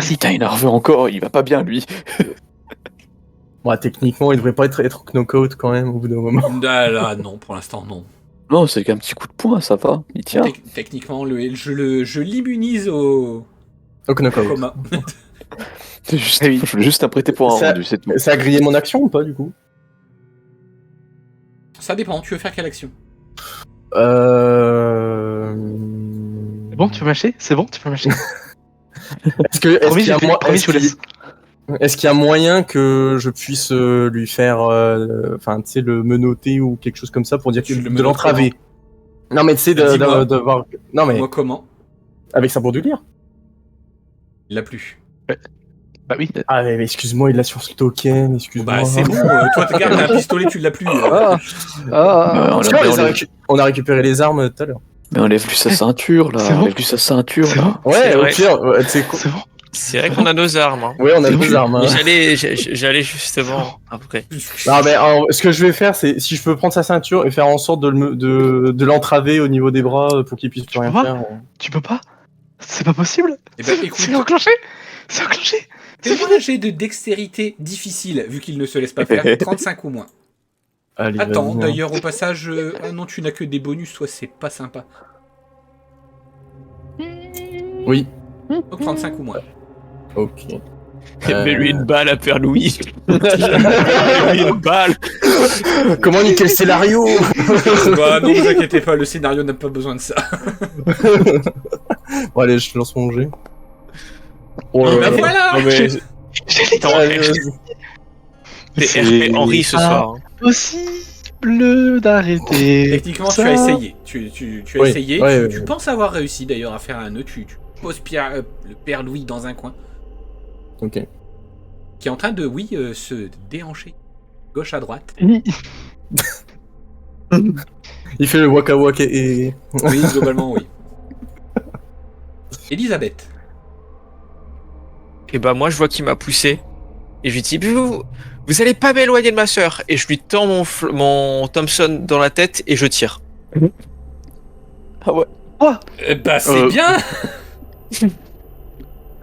Putain, il est nerveux encore, il va pas bien lui. Bon, techniquement, il devrait pas être knockout quand même au bout d'un moment. Ah là, non, pour l'instant, non. Non, c'est qu'un petit coup de poing, ça va. Il tient. Techniquement, je l'immunise au Au knockout. coma. C'est juste, je voulais juste apprêter pour un Ça- rendu, c'est tout. Ça a grillé mon action ou pas du coup? Ça dépend, tu veux faire quelle action? C'est bon, tu peux mâcher? C'est bon, tu peux mâcher. Promis, je vous laisse. Est-ce qu'il y a moyen que je puisse lui faire, enfin, tu sais, le menotter ou quelque chose comme ça pour dire Tu que le de menottes l'entraver? Non, mais tu sais, Dis-moi. de voir. Non, mais Moi, comment? avec sa bordure. Il l'a plus. Bah oui. Ah, mais excuse-moi, il l'a sur ce token, excuse-moi. Bah, c'est bon, toi, regarde, t'as un pistolet, tu l'as plus. Ah, on, Tu vois, a, on a récupéré les armes tout à l'heure. mais enlève lui sa ceinture là. C'est bon. Enlève lui sa ceinture C'est là. Ouais, C'est au vrai. pire, tu sais quoi. c'est bon. C'est vrai qu'on a nos armes. Hein. Ouais, on a deux armes. Hein. Et j'allais justement après. Non, mais alors, ce que je vais faire, c'est si je peux prendre sa ceinture et faire en sorte de l'entraver au niveau des bras pour qu'il puisse plus rien vois faire. Tu peux pas? C'est pas possible? Eh ben, écoute, C'est enclenché? C'est enclenché? Fais-moi un jet de dextérité difficile, vu qu'il ne se laisse pas faire. 35 ou moins. Allez, Attends, vas-y, hein. d'ailleurs, au passage... Ah non, tu n'as que des bonus, toi, c'est pas sympa. Oui, Donc 35 ou moins. ok. Mets-lui une balle à Père Louis. Mets-lui une balle. Comment niquer le scénario? Bah non, vous inquiétez pas, le scénario n'a pas besoin de ça. Bon, allez, je lance mon jet. Oh, Bah voilà. Non, mais Attends, Allez, t'es RP Henri ce soir. hein. Possible d'arrêter. Techniquement, ça. tu as essayé. Tu as Oui, essayé. ouais, Tu ouais. penses avoir réussi d'ailleurs à faire un nœud. Tu poses le Père Louis dans un coin, Ok. qui est en train de, se déhancher. Gauche à droite. Il fait le waka waka et... Oui, globalement, oui. Elisabeth. Et bah moi je vois qu'il m'a poussé. Et je lui dis, vous allez pas m'éloigner de ma sœur. Et je lui tends mon Thompson dans la tête et je tire. Ah ouais. Bah c'est bien.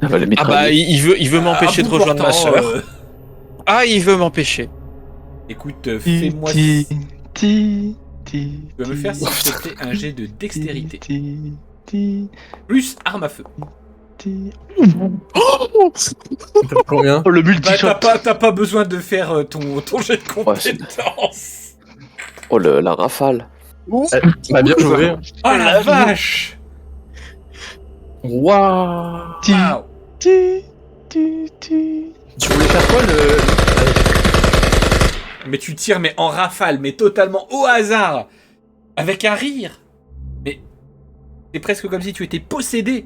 Ah bah, les Ah bah mitrailleuses. il veut m'empêcher À de bout rejoindre ma portant, sœur. Ah il veut m'empêcher. Écoute, fais-moi... Tu Tu peux me faire, s'il te plaît, un jet de dextérité. Plus arme à feu. Combien? Oh, le Bah, multi-shot. t'as pas besoin de faire ton jet de compétence. Oh, la rafale. Bah bien joué. Oh la vache. Waouh. Waouh. Tu voulais faire quoi Mais tu tires mais en rafale, mais totalement au hasard. Avec un rire. Mais c'est presque comme si tu étais possédé.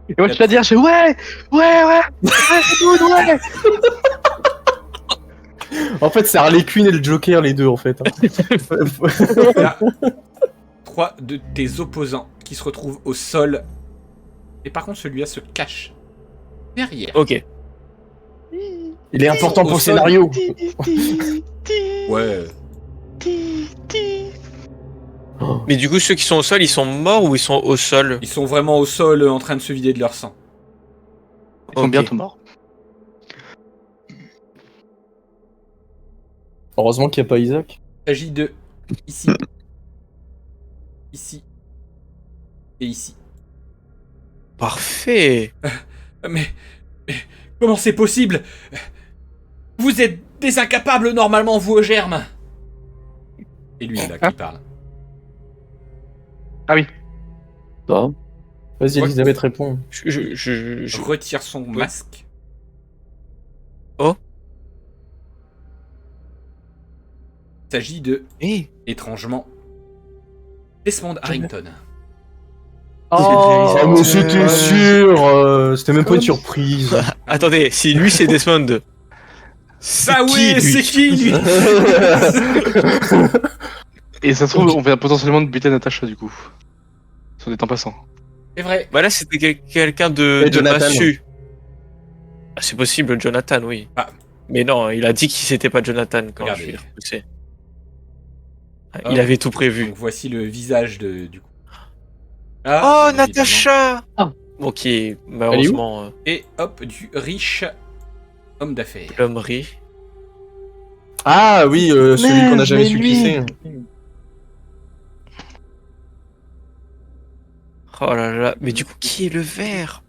Et moi, tu vas dire, je fais ouais, dude, ouais. En fait, c'est Harley Quinn et le Joker, les deux, en fait. Il y a 3 de tes opposants qui se retrouvent au sol. Et par contre, celui-là se cache derrière. Ok. Il est important Au pour le sol. scénario. Ouais. Mais du coup ceux qui sont au sol ils sont morts ou ils sont au sol? Ils sont vraiment au sol en train de se vider de leur sang. Ils sont Ok. bientôt morts. Heureusement qu'il n'y a pas Isaac. Il s'agit de ici, ici et ici. Parfait. Mais comment c'est possible? Vous êtes des incapables normalement, vous, germes. Et lui, là, qui parle. Ça. Vas-y, Ouais. Elisabeth, réponds. Je- Retire son masque. Oh. Il s'agit de, Eh. étrangement, Desmond Harrington. Oh, mais c'était sûr. C'était même pas une surprise. Attendez, si lui c'est Desmond. C'est Ah qui, oui, lui c'est qui, lui? Et ça se trouve, on vient potentiellement de buter Natacha, du coup. Sur des temps passants. C'est vrai. Bah là c'était quelqu'un de Jonathan. massue. Ah, c'est possible, Jonathan, oui. Ah. Mais non, il a dit qu'il c'était pas Jonathan quand Regardez. je l'ai repoussé. Ah, Ah. Il avait tout prévu. Donc voici le visage du coup. Oh, Ah, évidemment. Natacha Ah. Bon, qui est malheureusement Et hop, du riche homme d'affaires. l'homme rit. Ah oui, celui qu'on a jamais mais su lui. qui c'est. Oh là là, mais du coup, qui est le vert?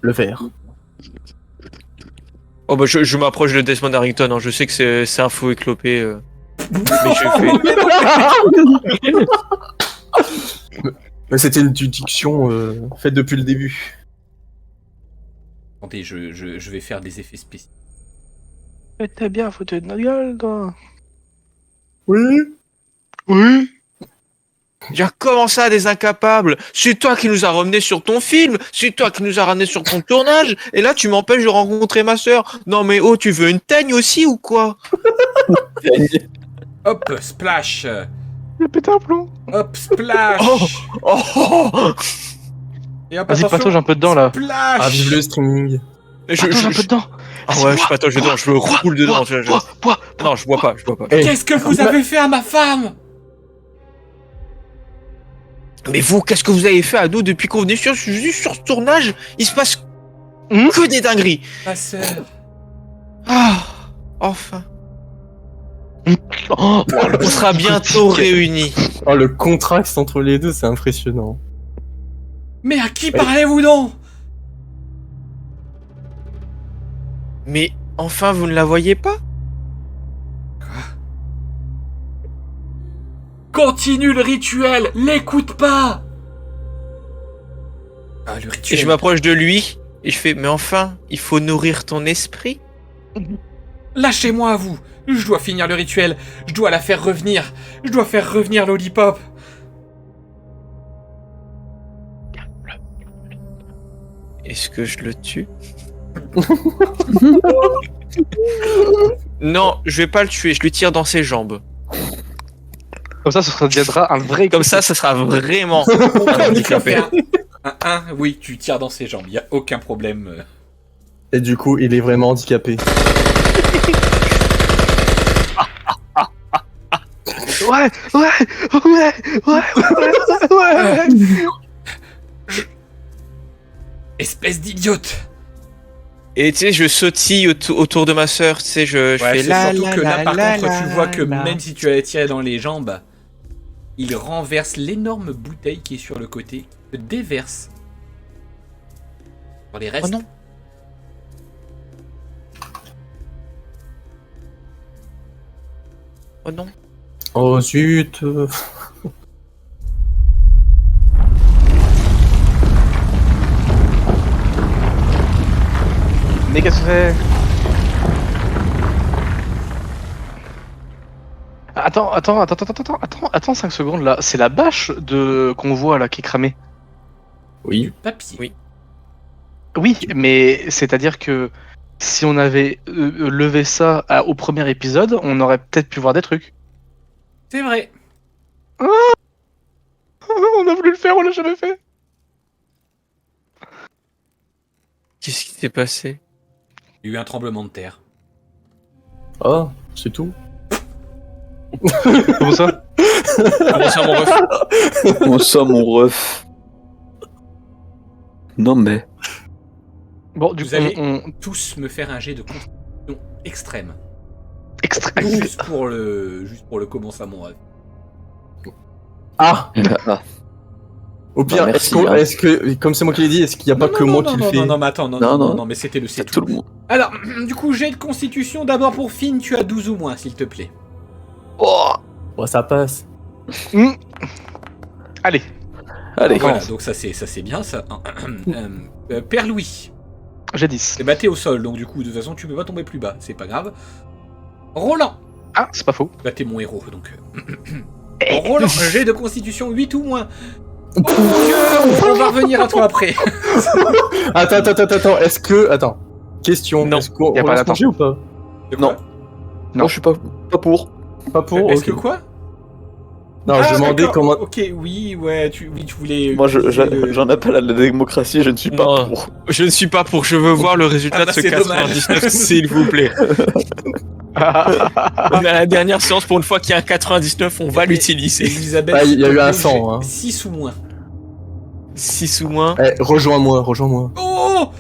Le vert. Oh bah je m'approche de Desmond Harrington, hein. Je sais que c'est un faux éclopé. Mais je fais... Mais c'était une diction faite depuis le début. Attendez, je vais faire des effets spéciaux. T'es bien foutu de notre gueule, toi. Oui. Oui. Dire comment ça, des incapables? C'est toi qui nous as ramenés sur ton film, c'est toi qui nous as ramenés sur ton tournage, et là tu m'empêches de rencontrer ma sœur. Non mais oh, tu veux une teigne aussi ou quoi? Hop, splash. J'ai pété un plomb. Hop, splash. Oh Et hop, Vas-y, attention. patauge un peu dedans, là. Splash. Ah, vive le streaming. Patauge un peu dedans. Ah ouais, je patauge dedans, je me roule dedans. Bois. Non, je bois pas, je bois pas. Eh, Qu'est-ce que vous avez fait à ma femme? Mais vous, qu'est-ce que vous avez fait à nous depuis qu'on venait sur ce tournage? Il se passe Que des dingueries. Ma sœur. Ah, enfin. Oh, On sera bientôt réunis. Oh, le contraste entre les deux, c'est impressionnant. Mais à qui parlez-vous donc? Mais enfin, vous ne la voyez pas? Continue le rituel, l'écoute pas. Ah, le Et rituel. je m'approche de lui et je fais, mais enfin, il faut nourrir ton esprit. Lâchez-moi, vous. Je dois finir le rituel. Je dois la faire revenir. Je dois faire revenir Lollipop. Est-ce que je le tue? Non, je vais pas le tuer, je lui tire dans ses jambes. Comme ça, ce deviendra un vrai. Comme ça sera vraiment handicapé. Un, oui, tu tires dans ses jambes. Y a aucun problème. Et du coup, il est vraiment handicapé. Ouais. Espèce d'idiote. Et tu sais, je sautille autour de ma sœur, tu sais, je Ouais, fais c'est la surtout la que là, la par la contre, tu la vois que la. même si tu as tiré dans les jambes, il renverse l'énorme bouteille qui est sur le côté, le déverse sur les restes. Oh non. Oh non. Oh zut. Mais qu'est-ce que c'est? Attends 5 secondes là. C'est la bâche de qu'on voit là qui est cramée. Oui. Papier. Oui. Oui, mais c'est-à-dire que si on avait levé ça au premier épisode, on aurait peut-être pu voir des trucs. C'est vrai. On a voulu le faire, on l'a jamais fait. Qu'est-ce qui s'est passé? Il y a eu un tremblement de terre. Ah, c'est tout. Comment ça? Comment ça, mon ref? Comment ça, mon ref? Non mais... Bon, du Vous coup, allez on tous me faire un jet de constitution extrême. extrait. Juste pour le comment ça, mon rêve. Ah. Ah, Au pire, Bah, merci, est-ce que, hein. est-ce que, comme c'est moi qui l'ai dit, est-ce qu'il n'y a pas que moi qui le fais? Non, mais attends, Non, non, non. mais c'était le c'est c'est tout tout. le monde. Alors, du coup, jet de constitution, d'abord pour Finn, tu as 12 ou moins, s'il te plaît. Oh, Bon, ça passe. Allez. allez, Voilà, donc ça c'est bien, ça. Père Louis, J'ai 10. et bah t'es au sol, donc du coup, de toute façon, tu peux pas tomber plus bas, c'est pas grave. Roland, Ah, c'est pas faux. bah t'es mon héros, donc... Roland, jet de constitution 8 ou moins. Oh mon dieu, on va revenir à toi après. Attends, est-ce que... Attends. Question, Non, est-ce qu'on y a pas lance d'attente. manger ou pas? De quoi Non. Non, je suis pas pour. Pas pour? Est-ce Ok. que quoi? Non, je demandais d'accord, comment... Ok, oui, ouais, tu voulais... Moi, utiliser le- j'en appelle à la démocratie, je ne suis pas Non. pour. Je ne suis pas pour, je veux voir le résultat Ah de bah, ce c'est dommage. 99, s'il vous plaît. On a la dernière séance, pour une fois qu'il y a un 99, on va l'utiliser. Elisabeth, Ah, il y a s'il te eu un plaît, 100, hein. 6 ou moins. 6 ou moins. Eh, rejoins-moi. Oh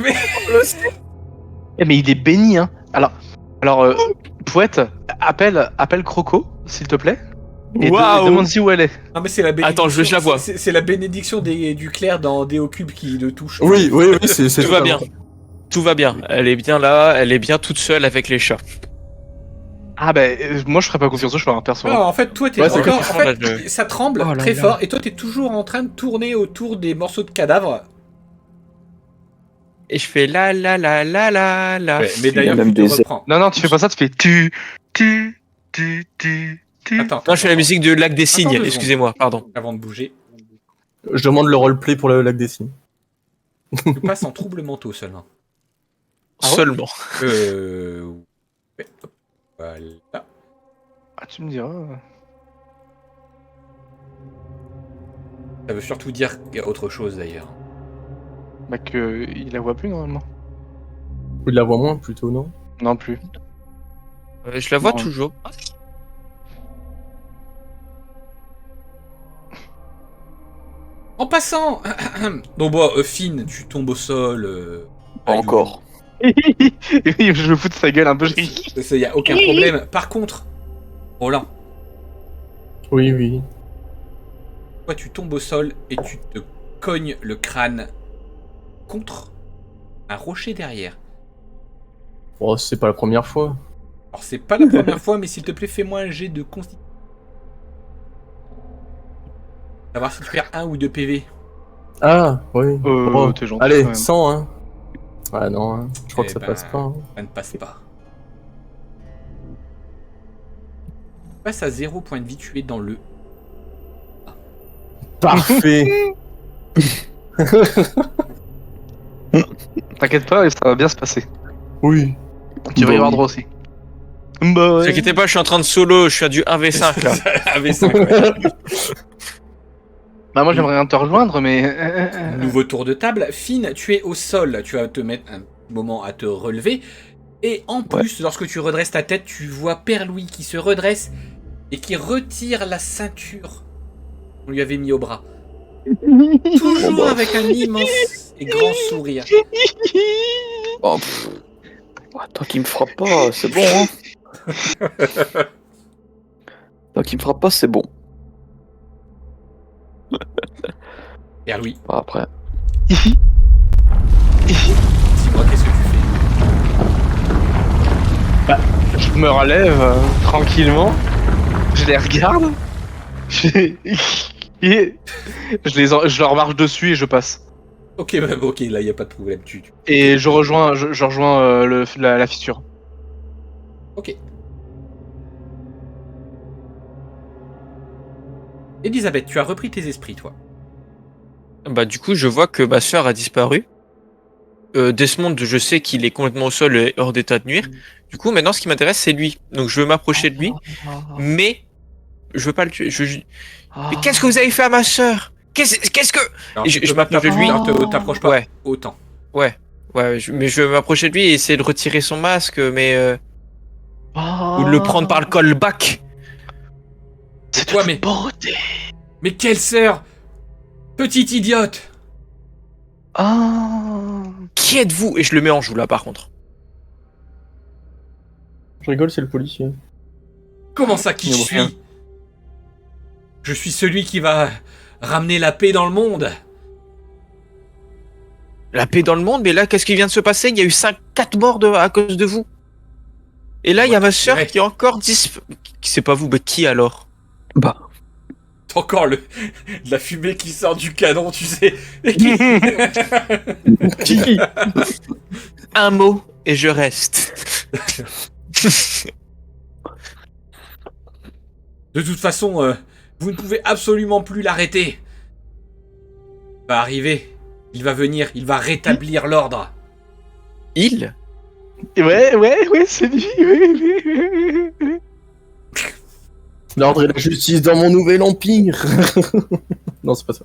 Mais... Eh, mais il est béni, hein. Alors, Pouette, appelle Croco, s'il te plaît. Et Waouh. demande-y où elle est. Non mais c'est la bénédiction. Attends, je la vois. C'est la bénédiction du clerc dans Déo Cube qui le touche. Oui, c'est Tout va bien. totalement- Tout va bien. Elle est bien là, elle est bien toute seule avec les chats. Ah ben, moi je ferais pas confiance, je ferais un perso. Non, en fait, toi, t'es Ouais, c'est encore... En franchement, fait, là, ça tremble Oh là très là. fort, et toi, t'es toujours en train de tourner autour des morceaux de cadavres. Et je fais la la la la la la. Ouais, mais d'ailleurs, Il y a tu même te des- reprends. Non, tu fais pas ça, tu fais tu. Attends, Non, je fais la musique de Lac des Cygnes, Attends 2 excusez-moi, pardon. avant de bouger. Je demande le roleplay pour le lac des signes. Tu passes en trouble mentaux seulement. Ah ouais Seulement. Ouais, hop, voilà. Ah, tu me diras. Ça veut surtout dire qu'il y a autre chose d'ailleurs. Bah que il la voit plus normalement. Ou de la voix moins, plutôt, non? Non plus. Je la vois Non. toujours. En passant. Donc bon, Finn, tu tombes au sol. Pas encore. Je me fous de sa gueule un peu. Il y a aucun problème. Par contre, Roland, Oui, oui. toi tu tombes au sol et tu te cognes le crâne contre un rocher derrière. Oh, c'est pas la première fois. Alors c'est pas la première fois, mais s'il te plaît, fais-moi un jet de constitution. Savoir si tu perds 1 ou 2 PV. Ah, oui. Oh, T'es gentil. allez, quand même. 100, hein. Ah non, hein. Je crois Eh que ça ben, passe pas. Hein. Ça ne passe pas. Tu passes à 0 point de vie, tu es dans le... Parfait. T'inquiète pas, ça va bien se passer. Oui. Tu vas y Bah avoir oui. droit aussi. Bah Ne ouais. t'inquiétez pas, je suis en train de solo, je suis à du 1v5 là. Avec 5, ouais. Bah moi j'aimerais bien te rejoindre, mais... Nouveau tour de table. Finn, tu es au sol. Tu vas te mettre un moment à te relever. Et en plus, lorsque tu redresses ta tête, tu vois Père Louis qui se redresse et qui retire la ceinture qu'on lui avait mis au bras. Toujours avec un immense et grand sourire. Oh, tant qu'il me frappe pas, c'est bon, hein. Tant qu'il me frappe pas, c'est bon. Père Louis, Bon, après. dis-moi, qu'est-ce que tu fais? Je me relève tranquillement, je les regarde, je leur marche dessus et je passe. Ok, bah, ok, là, il n'y a pas de problème. Et je rejoins la fissure. Ok. Elisabeth, tu as repris tes esprits, toi. Bah du coup, je vois que ma soeur a disparu. Desmond, je sais qu'il est complètement au sol et hors d'état de nuire. Du coup, maintenant, ce qui m'intéresse, c'est lui. Donc, je veux m'approcher de lui, mais je veux pas le tuer. Mais qu'est-ce que vous avez fait à ma soeur? Qu'est-ce que... Alors, Et tu je peux m'approche de lui. T'approches pas Ouais. autant. Ouais, mais je veux m'approcher de lui et essayer de retirer son masque, mais ou de le prendre par le callback. C'est quoi, une mais- beauté. Mais quelle sœur! Petite idiote! Ah. Qui êtes-vous? Et je le mets en joue là, par contre. Je rigole, c'est le policier. Comment ça, qui je Rien. suis? Je suis celui qui va ramener la paix dans le monde. La paix dans le monde, mais là, qu'est-ce qui vient de se passer? Il y a eu 4 morts à cause de vous. Et là, il y a ma sœur Ouais. qui est encore C'est pas vous, mais qui alors? Bah, C'est encore de la fumée qui sort du canon, tu sais. Et qui- Qui? Un mot et je reste. De toute façon, vous ne pouvez absolument plus l'arrêter. Il va arriver. Il va venir. Il va rétablir l'ordre. Il? Ouais, c'est lui. Oui. L'ordre et la justice dans mon nouvel empire. Non, c'est pas ça.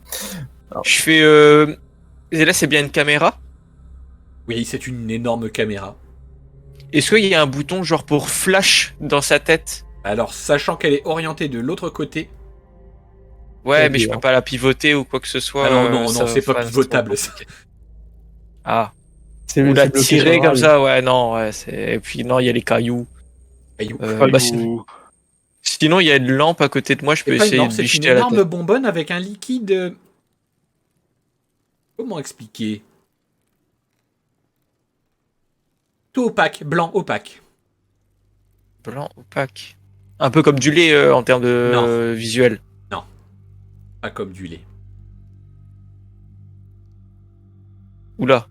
Je fais... Et là, c'est bien une caméra? Oui, c'est une énorme caméra. Est-ce qu'il y a un bouton genre pour flash dans sa tête? Alors, sachant qu'elle est orientée de l'autre côté... Ouais, Très mais je bien. peux pas la pivoter ou quoi que ce soit. Ah non, ça c'est pas va- pivotable, ça. Ah, C'est ou la bloqué tirer sur comme un ça, ouais, non, ouais, c'est... Et puis non, il y a les cailloux. Caillou. Bah, sinon, il y a une lampe à côté de moi, je peux C'est pas essayer une de lampe, lui c'est une jeter à la énorme tête. bonbonne avec un liquide... Comment expliquer? Tout opaque, blanc opaque. Blanc, opaque. Un peu comme du lait en termes de Non. visuel. Pas comme du lait. Oula.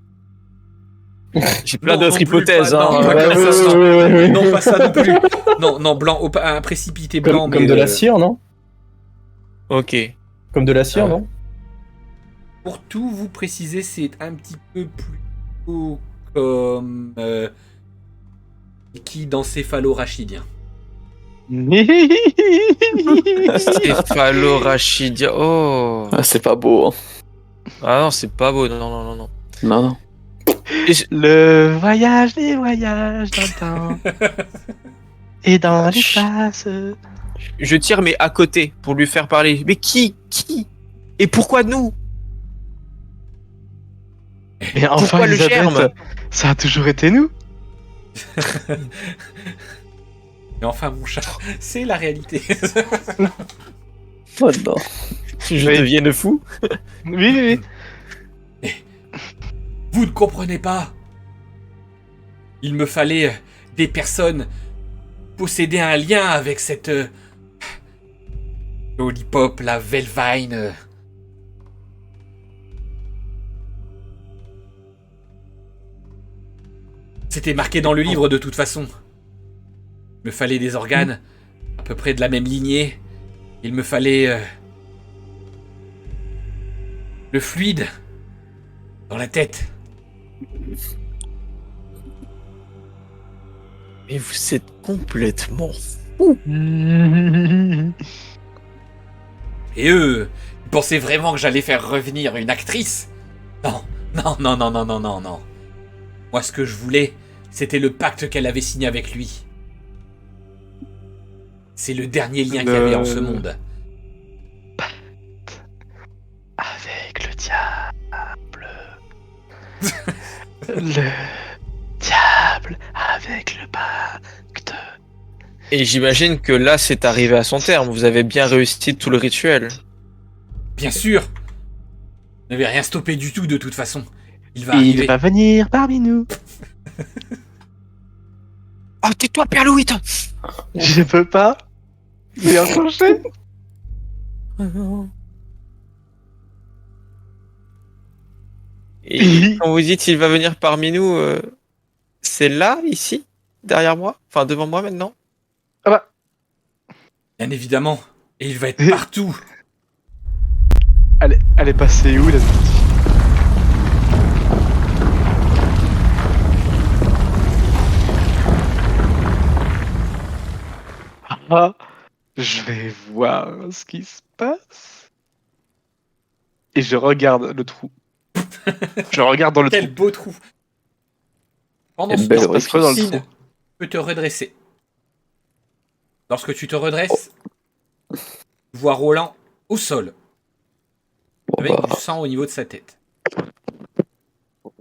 J'ai plein Non, d'autres non plus, hypothèses. pas- non, hein. pas Ouais, comme ça, non. ouais. Non, pas ça non plus. Non, blanc, un précipité blanc. Comme de la cire, non? Ok. Comme de la cire, Ah. non? Pour tout vous préciser, c'est un petit peu plus haut comme qui d'encéphalorachidien. Céphalorachidien. Oh. ah, c'est pas beau, hein. Ah non, c'est pas beau. Non. Non, non. Le voyage des voyages dans le temps et dans l'espace. Je tire, mais à côté, pour lui faire parler. Mais qui? Et pourquoi nous? Et enfin, Pourquoi le Elisabeth, germe ça a toujours été nous. Mais enfin, mon chat, c'est la réalité. Oh non. Je Oui. devienne fou. Oui. Vous ne comprenez pas. Il me fallait des personnes posséder un lien avec cette lollipop, la Velvine. C'était marqué dans le livre de toute façon. Il me fallait des organes à peu près de la même lignée. Il me fallait le fluide dans la tête. Mais vous êtes complètement... Et eux, ils pensaient vraiment que j'allais faire revenir une actrice? Non. Moi, ce que je voulais, c'était le pacte qu'elle avait signé avec lui. C'est le dernier lien qu'il y avait en ce monde. Avec le diable. Le diable avec le pacte. Et j'imagine que là, c'est arrivé à son terme. Vous avez bien réussi tout le rituel. Bien sûr. Ne vais rien stopper du tout de toute façon. Il va Il arriver. va venir parmi nous. Oh, tais-toi, Père Louis. Je peux pas. C'est enclenché. Et quand vous dites il va venir parmi nous, c'est là, ici, derrière moi, enfin devant moi maintenant. Ah bah. Bien évidemment. Et il va être partout. Elle est passée où la petite fille? Ah, je vais voir ce qui se passe. Et je regarde le trou. Je regarde dans le Quel trou. beau trou. Pendant Une ce belle temps, Parce que dans le Christine trou. peut te redresser. Lorsque tu te redresses, tu vois Roland au sol, Bon, avec bah, du sang au niveau de sa tête.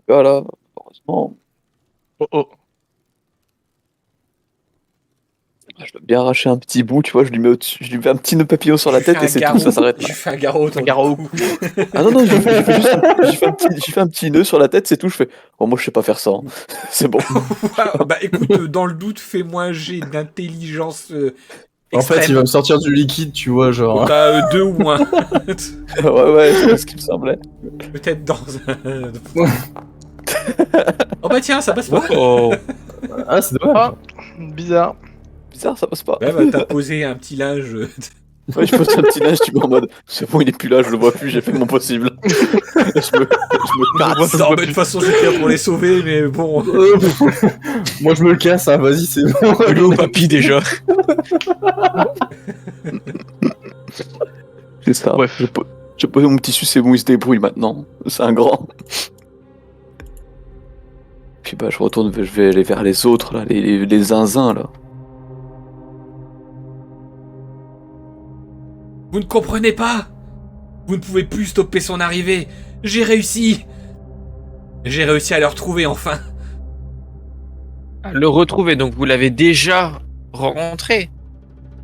voilà, heureusement. Oh oh. Je dois bien arracher un petit bout, tu vois, je lui mets un petit nœud papillon sur la Je lui tête fais et un c'est tout, garrot. ça s'arrête Je là. lui fais un garrot autour Un garrot. du cou. Ah non, j'ai fait un petit nœud sur la tête, c'est tout, je fais, oh moi je sais pas faire ça, hein. C'est bon. Bah écoute, dans le doute, fais-moi un jet d'intelligence En fait, il extrême. va me sortir du liquide, tu vois, genre. Bah 2 ou moins. Ouais, c'est ce qui me semblait. Peut-être dans un... Oh bah tiens, ça passe pas. Oh, Ah, c'est dommage. Bizarre. Bizarre, ça passe pas. Ouais, bah t'as posé un petit linge. Ouais, je pose un petit linge, tu vois, en mode, c'est bon, il est plus là, je le vois plus, j'ai fait mon possible. je me casse. Non, mais de toute façon, j'étais là pour les sauver, mais bon. Moi, je me le casse, hein, vas-y, c'est bon. le au papy déjà. C'est ça. Bref. J'ai posé mon petit suce, c'est bon, il se débrouille maintenant. C'est un grand. Puis bah, je vais aller vers les autres, là, les zinzins, là. Vous ne comprenez pas. Vous ne pouvez plus stopper son arrivée. J'ai réussi. J'ai réussi à le retrouver enfin. Le retrouver, donc vous l'avez déjà rencontré.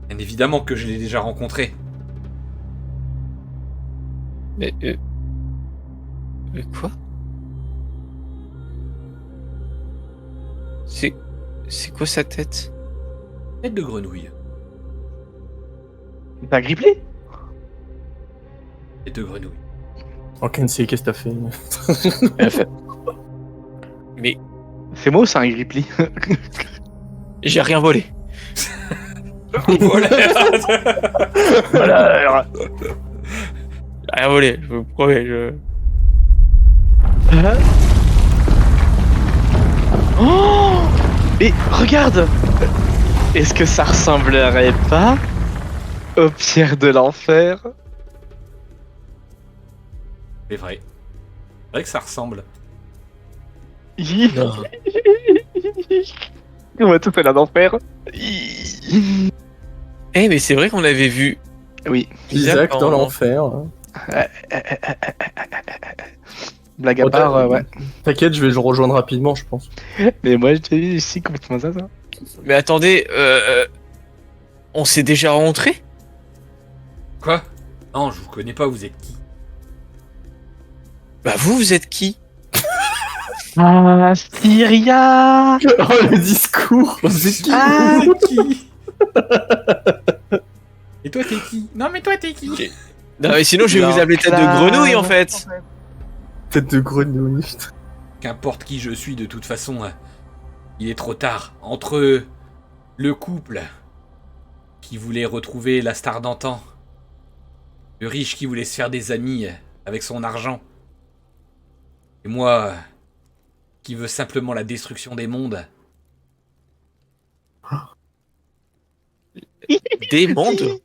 Bien évidemment que je l'ai déjà rencontré. Mais quoi? C'est quoi sa tête? Tête de grenouille. T'as grippé? Tête de grenouille. Oh, Kenzie, qu'est-ce que t'as fait? Bien fait. Mais C'est moi ou c'est un grippli? j'ai rien volé. Voilà. Voilà. J'ai rien volé, je vous promets. Oh! Et regarde! Est-ce que ça ressemblerait pas aux pierres de l'enfer? C'est vrai. C'est vrai que ça ressemble. Non. On va tout faire à l'enfer. Eh mais c'est vrai qu'on avait vu Oui. Isaac dans l'enfer. Blague à Bon, part, ouais. T'inquiète, je vais le rejoindre rapidement, je pense. Mais moi, je t'ai dit ici complètement ça. Mais attendez, on s'est déjà rencontrés? Quoi? Non, je vous connais pas, vous êtes qui? Bah vous êtes qui? Ah, Syria. Oh, le discours. C'est qui Ah, qui? Et toi, t'es qui? Non, mais toi, t'es qui? Non mais sinon je vais vous appeler tête de grenouille en fait. Tête de grenouille. Qu'importe qui je suis, de toute façon, il est trop tard. Entre le couple qui voulait retrouver la star d'antan, le riche qui voulait se faire des amis avec son argent, et moi qui veux simplement la destruction des mondes. Des mondes?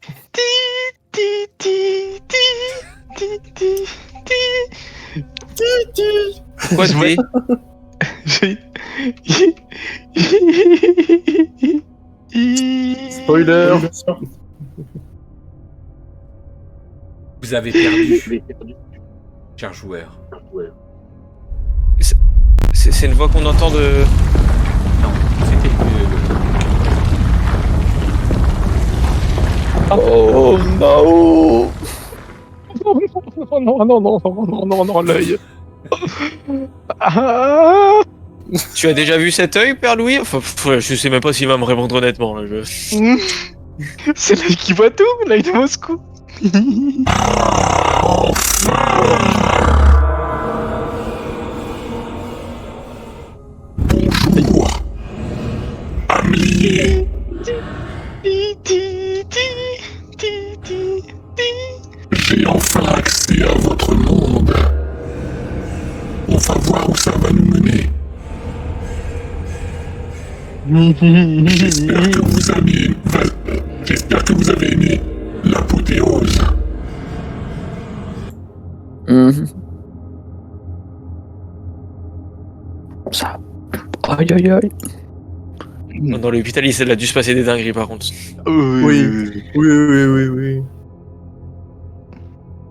Quoi Je des? Spoiler. Vous avez perdu, cher joueur. C'est une voix qu'on entend de... Non, c'était Oh non. Non, l'œil. Ah. Tu as déjà vu cet œil, Père Louis? Enfin, je sais même pas s'il va me répondre honnêtement là. C'est l'œil qui voit tout, l'œil de Moscou. J'ai enfin accès à votre monde. On va voir où ça va nous mener. J'espère que vous aimez... J'espère que vous avez aimé l'apothéose. Ça. Aïe aïe aïe. Dans l'hôpital, il a dû se passer des dingueries par contre. Oui.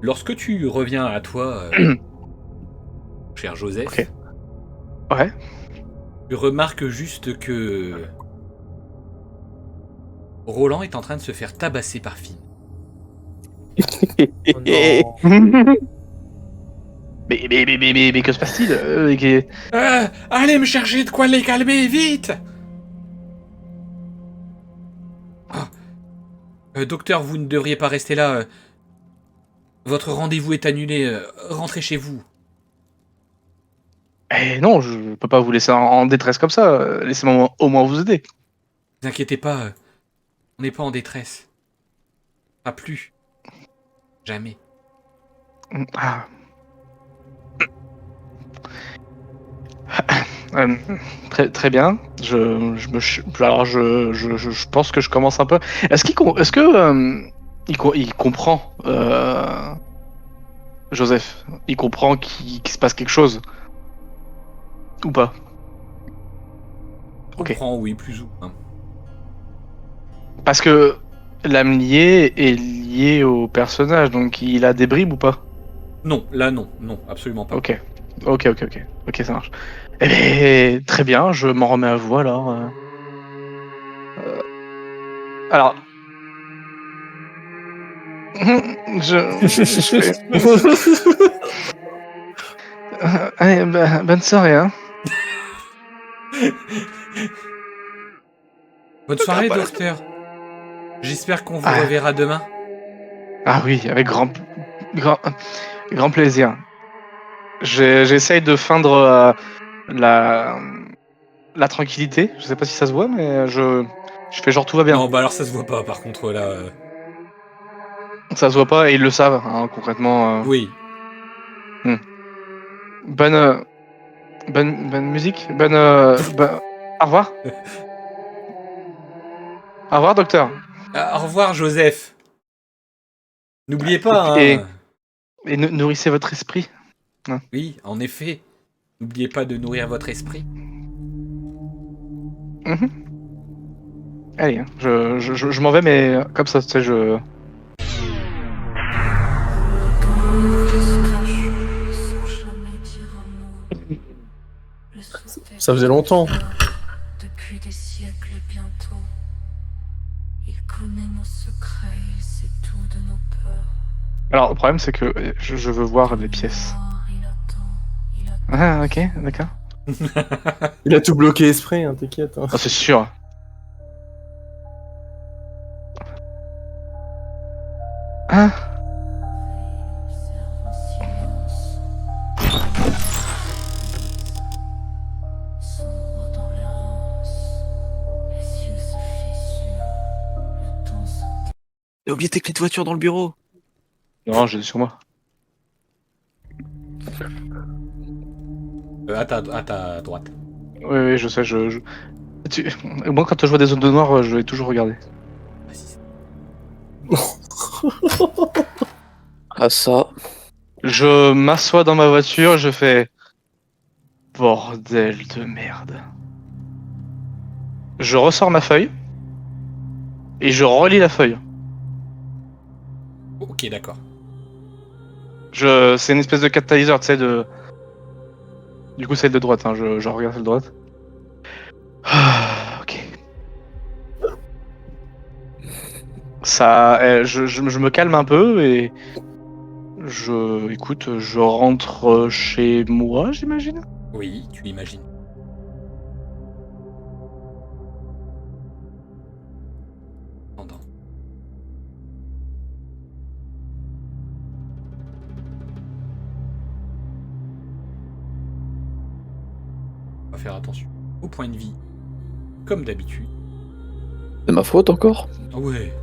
Lorsque tu reviens à toi, cher Joseph, Ok. Ouais. tu remarques juste que Roland est en train de se faire tabasser par Finn. Mais que se passe-t-il Allez me chercher de quoi les calmer, vite! Docteur, vous ne devriez pas rester là. Votre rendez-vous est annulé. Rentrez chez vous. Eh non, je peux pas vous laisser en détresse comme ça. Laissez-moi au moins vous aider. Ne vous inquiétez pas, on n'est pas en détresse. Pas plus. Jamais. Ah. Très bien. Alors je pense que je commence un peu. Il comprend Joseph. Il comprend qu'il se passe quelque chose ou pas? Je Ok. comprends, oui, plus ou moins. Parce que l'âme liée est liée au personnage, donc il a des bribes ou pas? Non, là non, absolument pas. Ok, ça marche. Eh bien, très bien, je m'en remets à vous alors. Alors, je fais... Allez, bonne soirée, hein. Bonne soirée, Ah, bah, docteur. J'espère qu'on vous Ah. reverra demain. Ah oui, avec grand plaisir. J'essaye de feindre la tranquillité. Je sais pas si ça se voit, mais je fais genre tout va bien. Non, bah alors ça se voit pas, par contre, là. Ça se voit pas et ils le savent, hein, concrètement. Oui. Bonne musique. Au revoir. Au revoir, docteur. Au revoir, Joseph. N'oubliez pas, Et- hein. Et nourrissez votre esprit. Oui, en effet. N'oubliez pas de nourrir votre esprit. Mhm. Allez, hein, je m'en vais, mais comme ça, tu sais, je... Sans jamais dire Ça faisait longtemps. Depuis des siècles bientôt. Il connaît nos secrets, il sait tout de nos peurs. Alors, le problème, c'est que je veux voir les pièces. Il attend, il attend. Ah, ok, d'accord. Il a tout bloqué esprit, hein, t'inquiète. Hein. Ah, c'est sûr. Ah, Observe en silence. Sombre dans l'errance. Les yeux se fissurent. Le temps se T'as oublié tes clés de voiture dans le bureau. non, j'ai sur moi. À ta droite. Oui, oui, je sais, Moi, quand je vois des zones de noir, je vais toujours regarder. Ah, si, c'est- Ah ça. Je m'assois dans ma voiture, je fais... Bordel de merde. Je ressors ma feuille. Et je relis la feuille. Ok, d'accord. C'est une espèce de catalyseur, tu sais, de... Du coup, celle de droite, hein, je regarde celle de droite. Ah, ok. Ça... je me calme un peu et... Écoute, je rentre chez moi, j'imagine. Oui, tu imagines. Entends. On va faire attention au point de vie, comme d'habitude. C'est ma faute encore. Ah ouais.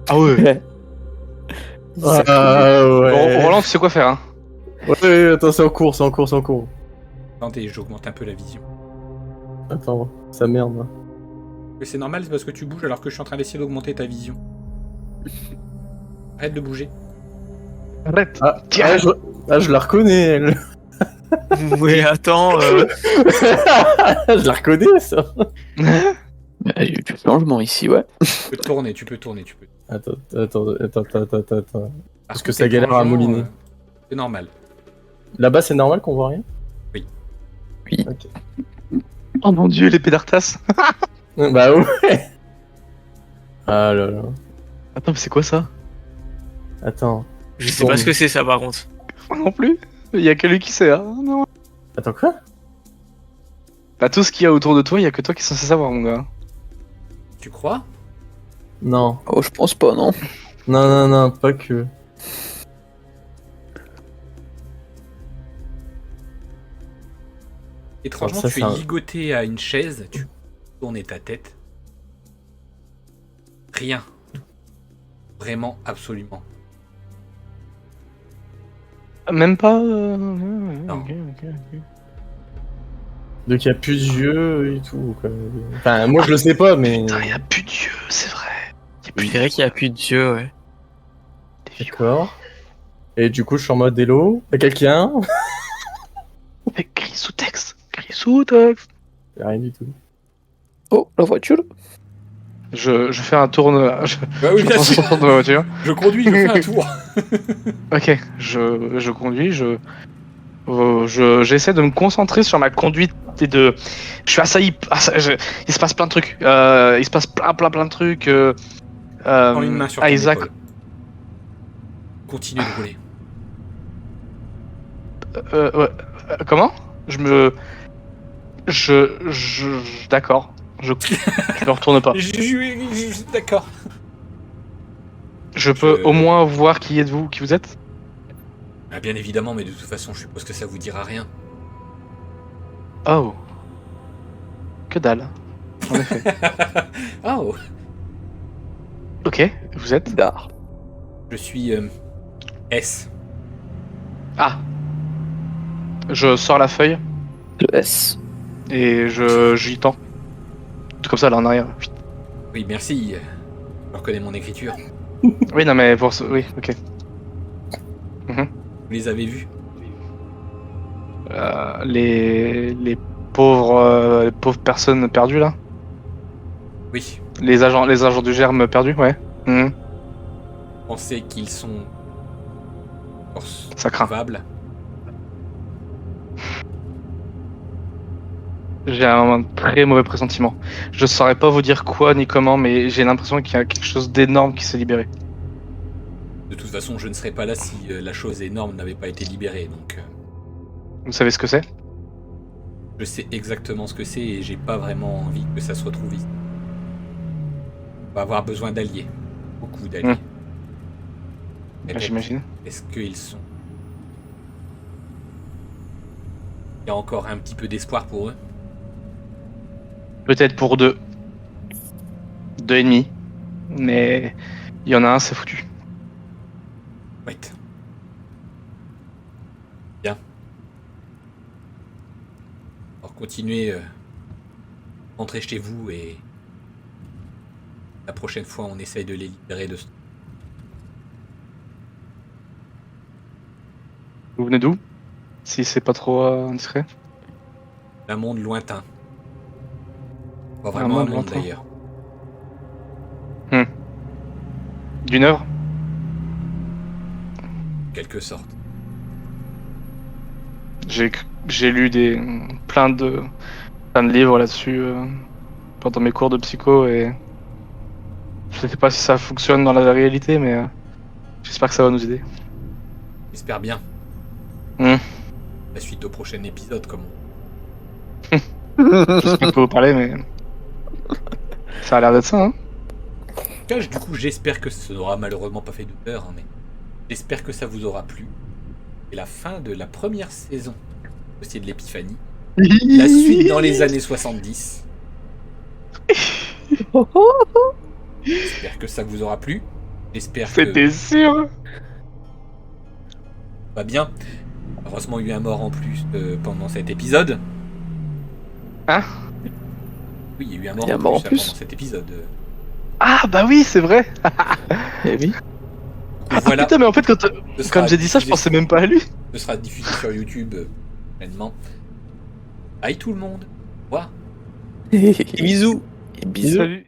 Ah ouais. Ah ouais. Bon, Roland, tu sais quoi faire, hein. Ouais, attends, c'est en cours, c'est en cours, c'est en cours. Attendez, j'augmente un peu la vision. Attends, ça merde. Là. Mais c'est normal, c'est parce que tu bouges alors que je suis en train d'essayer d'augmenter ta vision. Arrête de bouger. Arrête. Je la reconnais, elle. Oui, attends. Je la reconnais, ça. Il y a eu du changement ici, ouais. Tu peux tourner, tu peux tourner, tu peux. Attends. Parce que ça galère à mouliner. C'est normal. Là-bas, c'est normal qu'on voit rien? Oui. Ok. Oh mon dieu, l'épée d'Arthas. Bah ouais. Ah là là. Attends, mais c'est quoi ça? Attends. Je sais pas ce que c'est ça par contre. Moi non plus. Il y a que lui qui sait, hein. Non. Attends, quoi? Bah, tout ce qu'il y a autour de toi, il y a que toi qui es censé savoir, mon gars. Tu crois? Non. Oh, je pense pas, non. Non, pas que. Étrangement, Alors ça, tu c'est es un- ligoté à une chaise, tu tournes ta tête. Rien. Vraiment, absolument. Même pas. Non. Ok. Donc il y a plus d'yeux et tout. Quoi. Enfin, moi je le sais pas, mais. Putain, il y a plus d'yeux, c'est vrai. Y a plus Je dirais qu'il y a plus de dieu, ouais. D'accord. Et du coup, je suis en mode hello. Y'a quelqu'un? Avec gris sous texte. Gris sous texte. Y'a rien du tout. Oh, la voiture. Je fais un tour. Je Bah oui, bien pense sûr. au tour de ma voiture. Je conduis, je fais un tour. Ok, je conduis, j'essaie de me concentrer sur ma conduite et de... Je suis assailli, il se passe plein de trucs, il se passe plein de trucs. Prends une main sur ton Isaac, épaule. Continue de rouler. ouais, comment? D'accord, je me retourne pas. D'accord. Je peux au moins voir qui êtes-vous, qui vous êtes? Ah, bien évidemment, mais de toute façon, je suppose que ça vous dira rien. Oh. Que dalle. En effet. Oh. Ok, vous êtes? Dar. Je suis S. Ah. Je sors la feuille Le S. et j'y tends. Comme ça, là en arrière. Oui, merci. Je reconnais mon écriture. Oui, non, mais pour ce... Oui, ok. Vous les avez vus? Les pauvres personnes perdues, là. Oui. Les agents du germe perdus, ouais. Mhm. Pensez qu'ils sont... Ça craint. sauvables. J'ai un très mauvais pressentiment. Je saurais pas vous dire quoi ni comment, mais j'ai l'impression qu'il y a quelque chose d'énorme qui s'est libéré. De toute façon, je ne serais pas là si la chose énorme n'avait pas été libérée, donc Vous savez ce que c'est? je sais exactement ce que c'est et j'ai pas vraiment envie que ça se retrouve ici. On va avoir besoin d'alliés. Beaucoup d'alliés. Peut-être J'imagine. Est-ce qu'ils sont... Il y a encore un petit peu d'espoir pour eux. Peut-être pour deux. Deux et demi. Mais il y en a un, c'est foutu. Ouais. Bien. Alors continuez, rentrez chez vous et la prochaine fois on essaye de les libérer de ce... Vous venez d'où? Si c'est pas trop indiscret. d'un monde lointain. Pas vraiment un monde monde lointain. d'ailleurs. D'une œuvre? En quelque sorte. J'ai lu plein de livres là-dessus pendant mes cours de psycho et je sais pas si ça fonctionne dans la réalité, mais j'espère que ça va nous aider. J'espère bien. Hmm. La suite au prochain épisode, comme Je sais pas de quoi vous parler, mais ça a l'air d'être ça, hein. du coup, j'espère que ça n'aura malheureusement pas fait de peur, hein, mais j'espère que ça vous aura plu. C'est la fin de la première saison aussi de l'Épiphanie. La suite dans les années 70. J'espère que ça vous aura plu. J'espère que C'était sûr. va bien. Heureusement, il y a eu un mort en plus pendant cet épisode. Hein? Oui, il y a eu un Il y a un mort mort en en plus, plus pendant cet épisode. Ah bah oui, c'est vrai. Eh oui. Ah Voilà. putain, mais en fait quand Ce sera comme j'ai dit ça, je diffusé- pensais même pas à lui. Ce sera diffusé sur YouTube pleinement. Bye tout le monde. Au revoir. Et Bisous. bisous. Salut.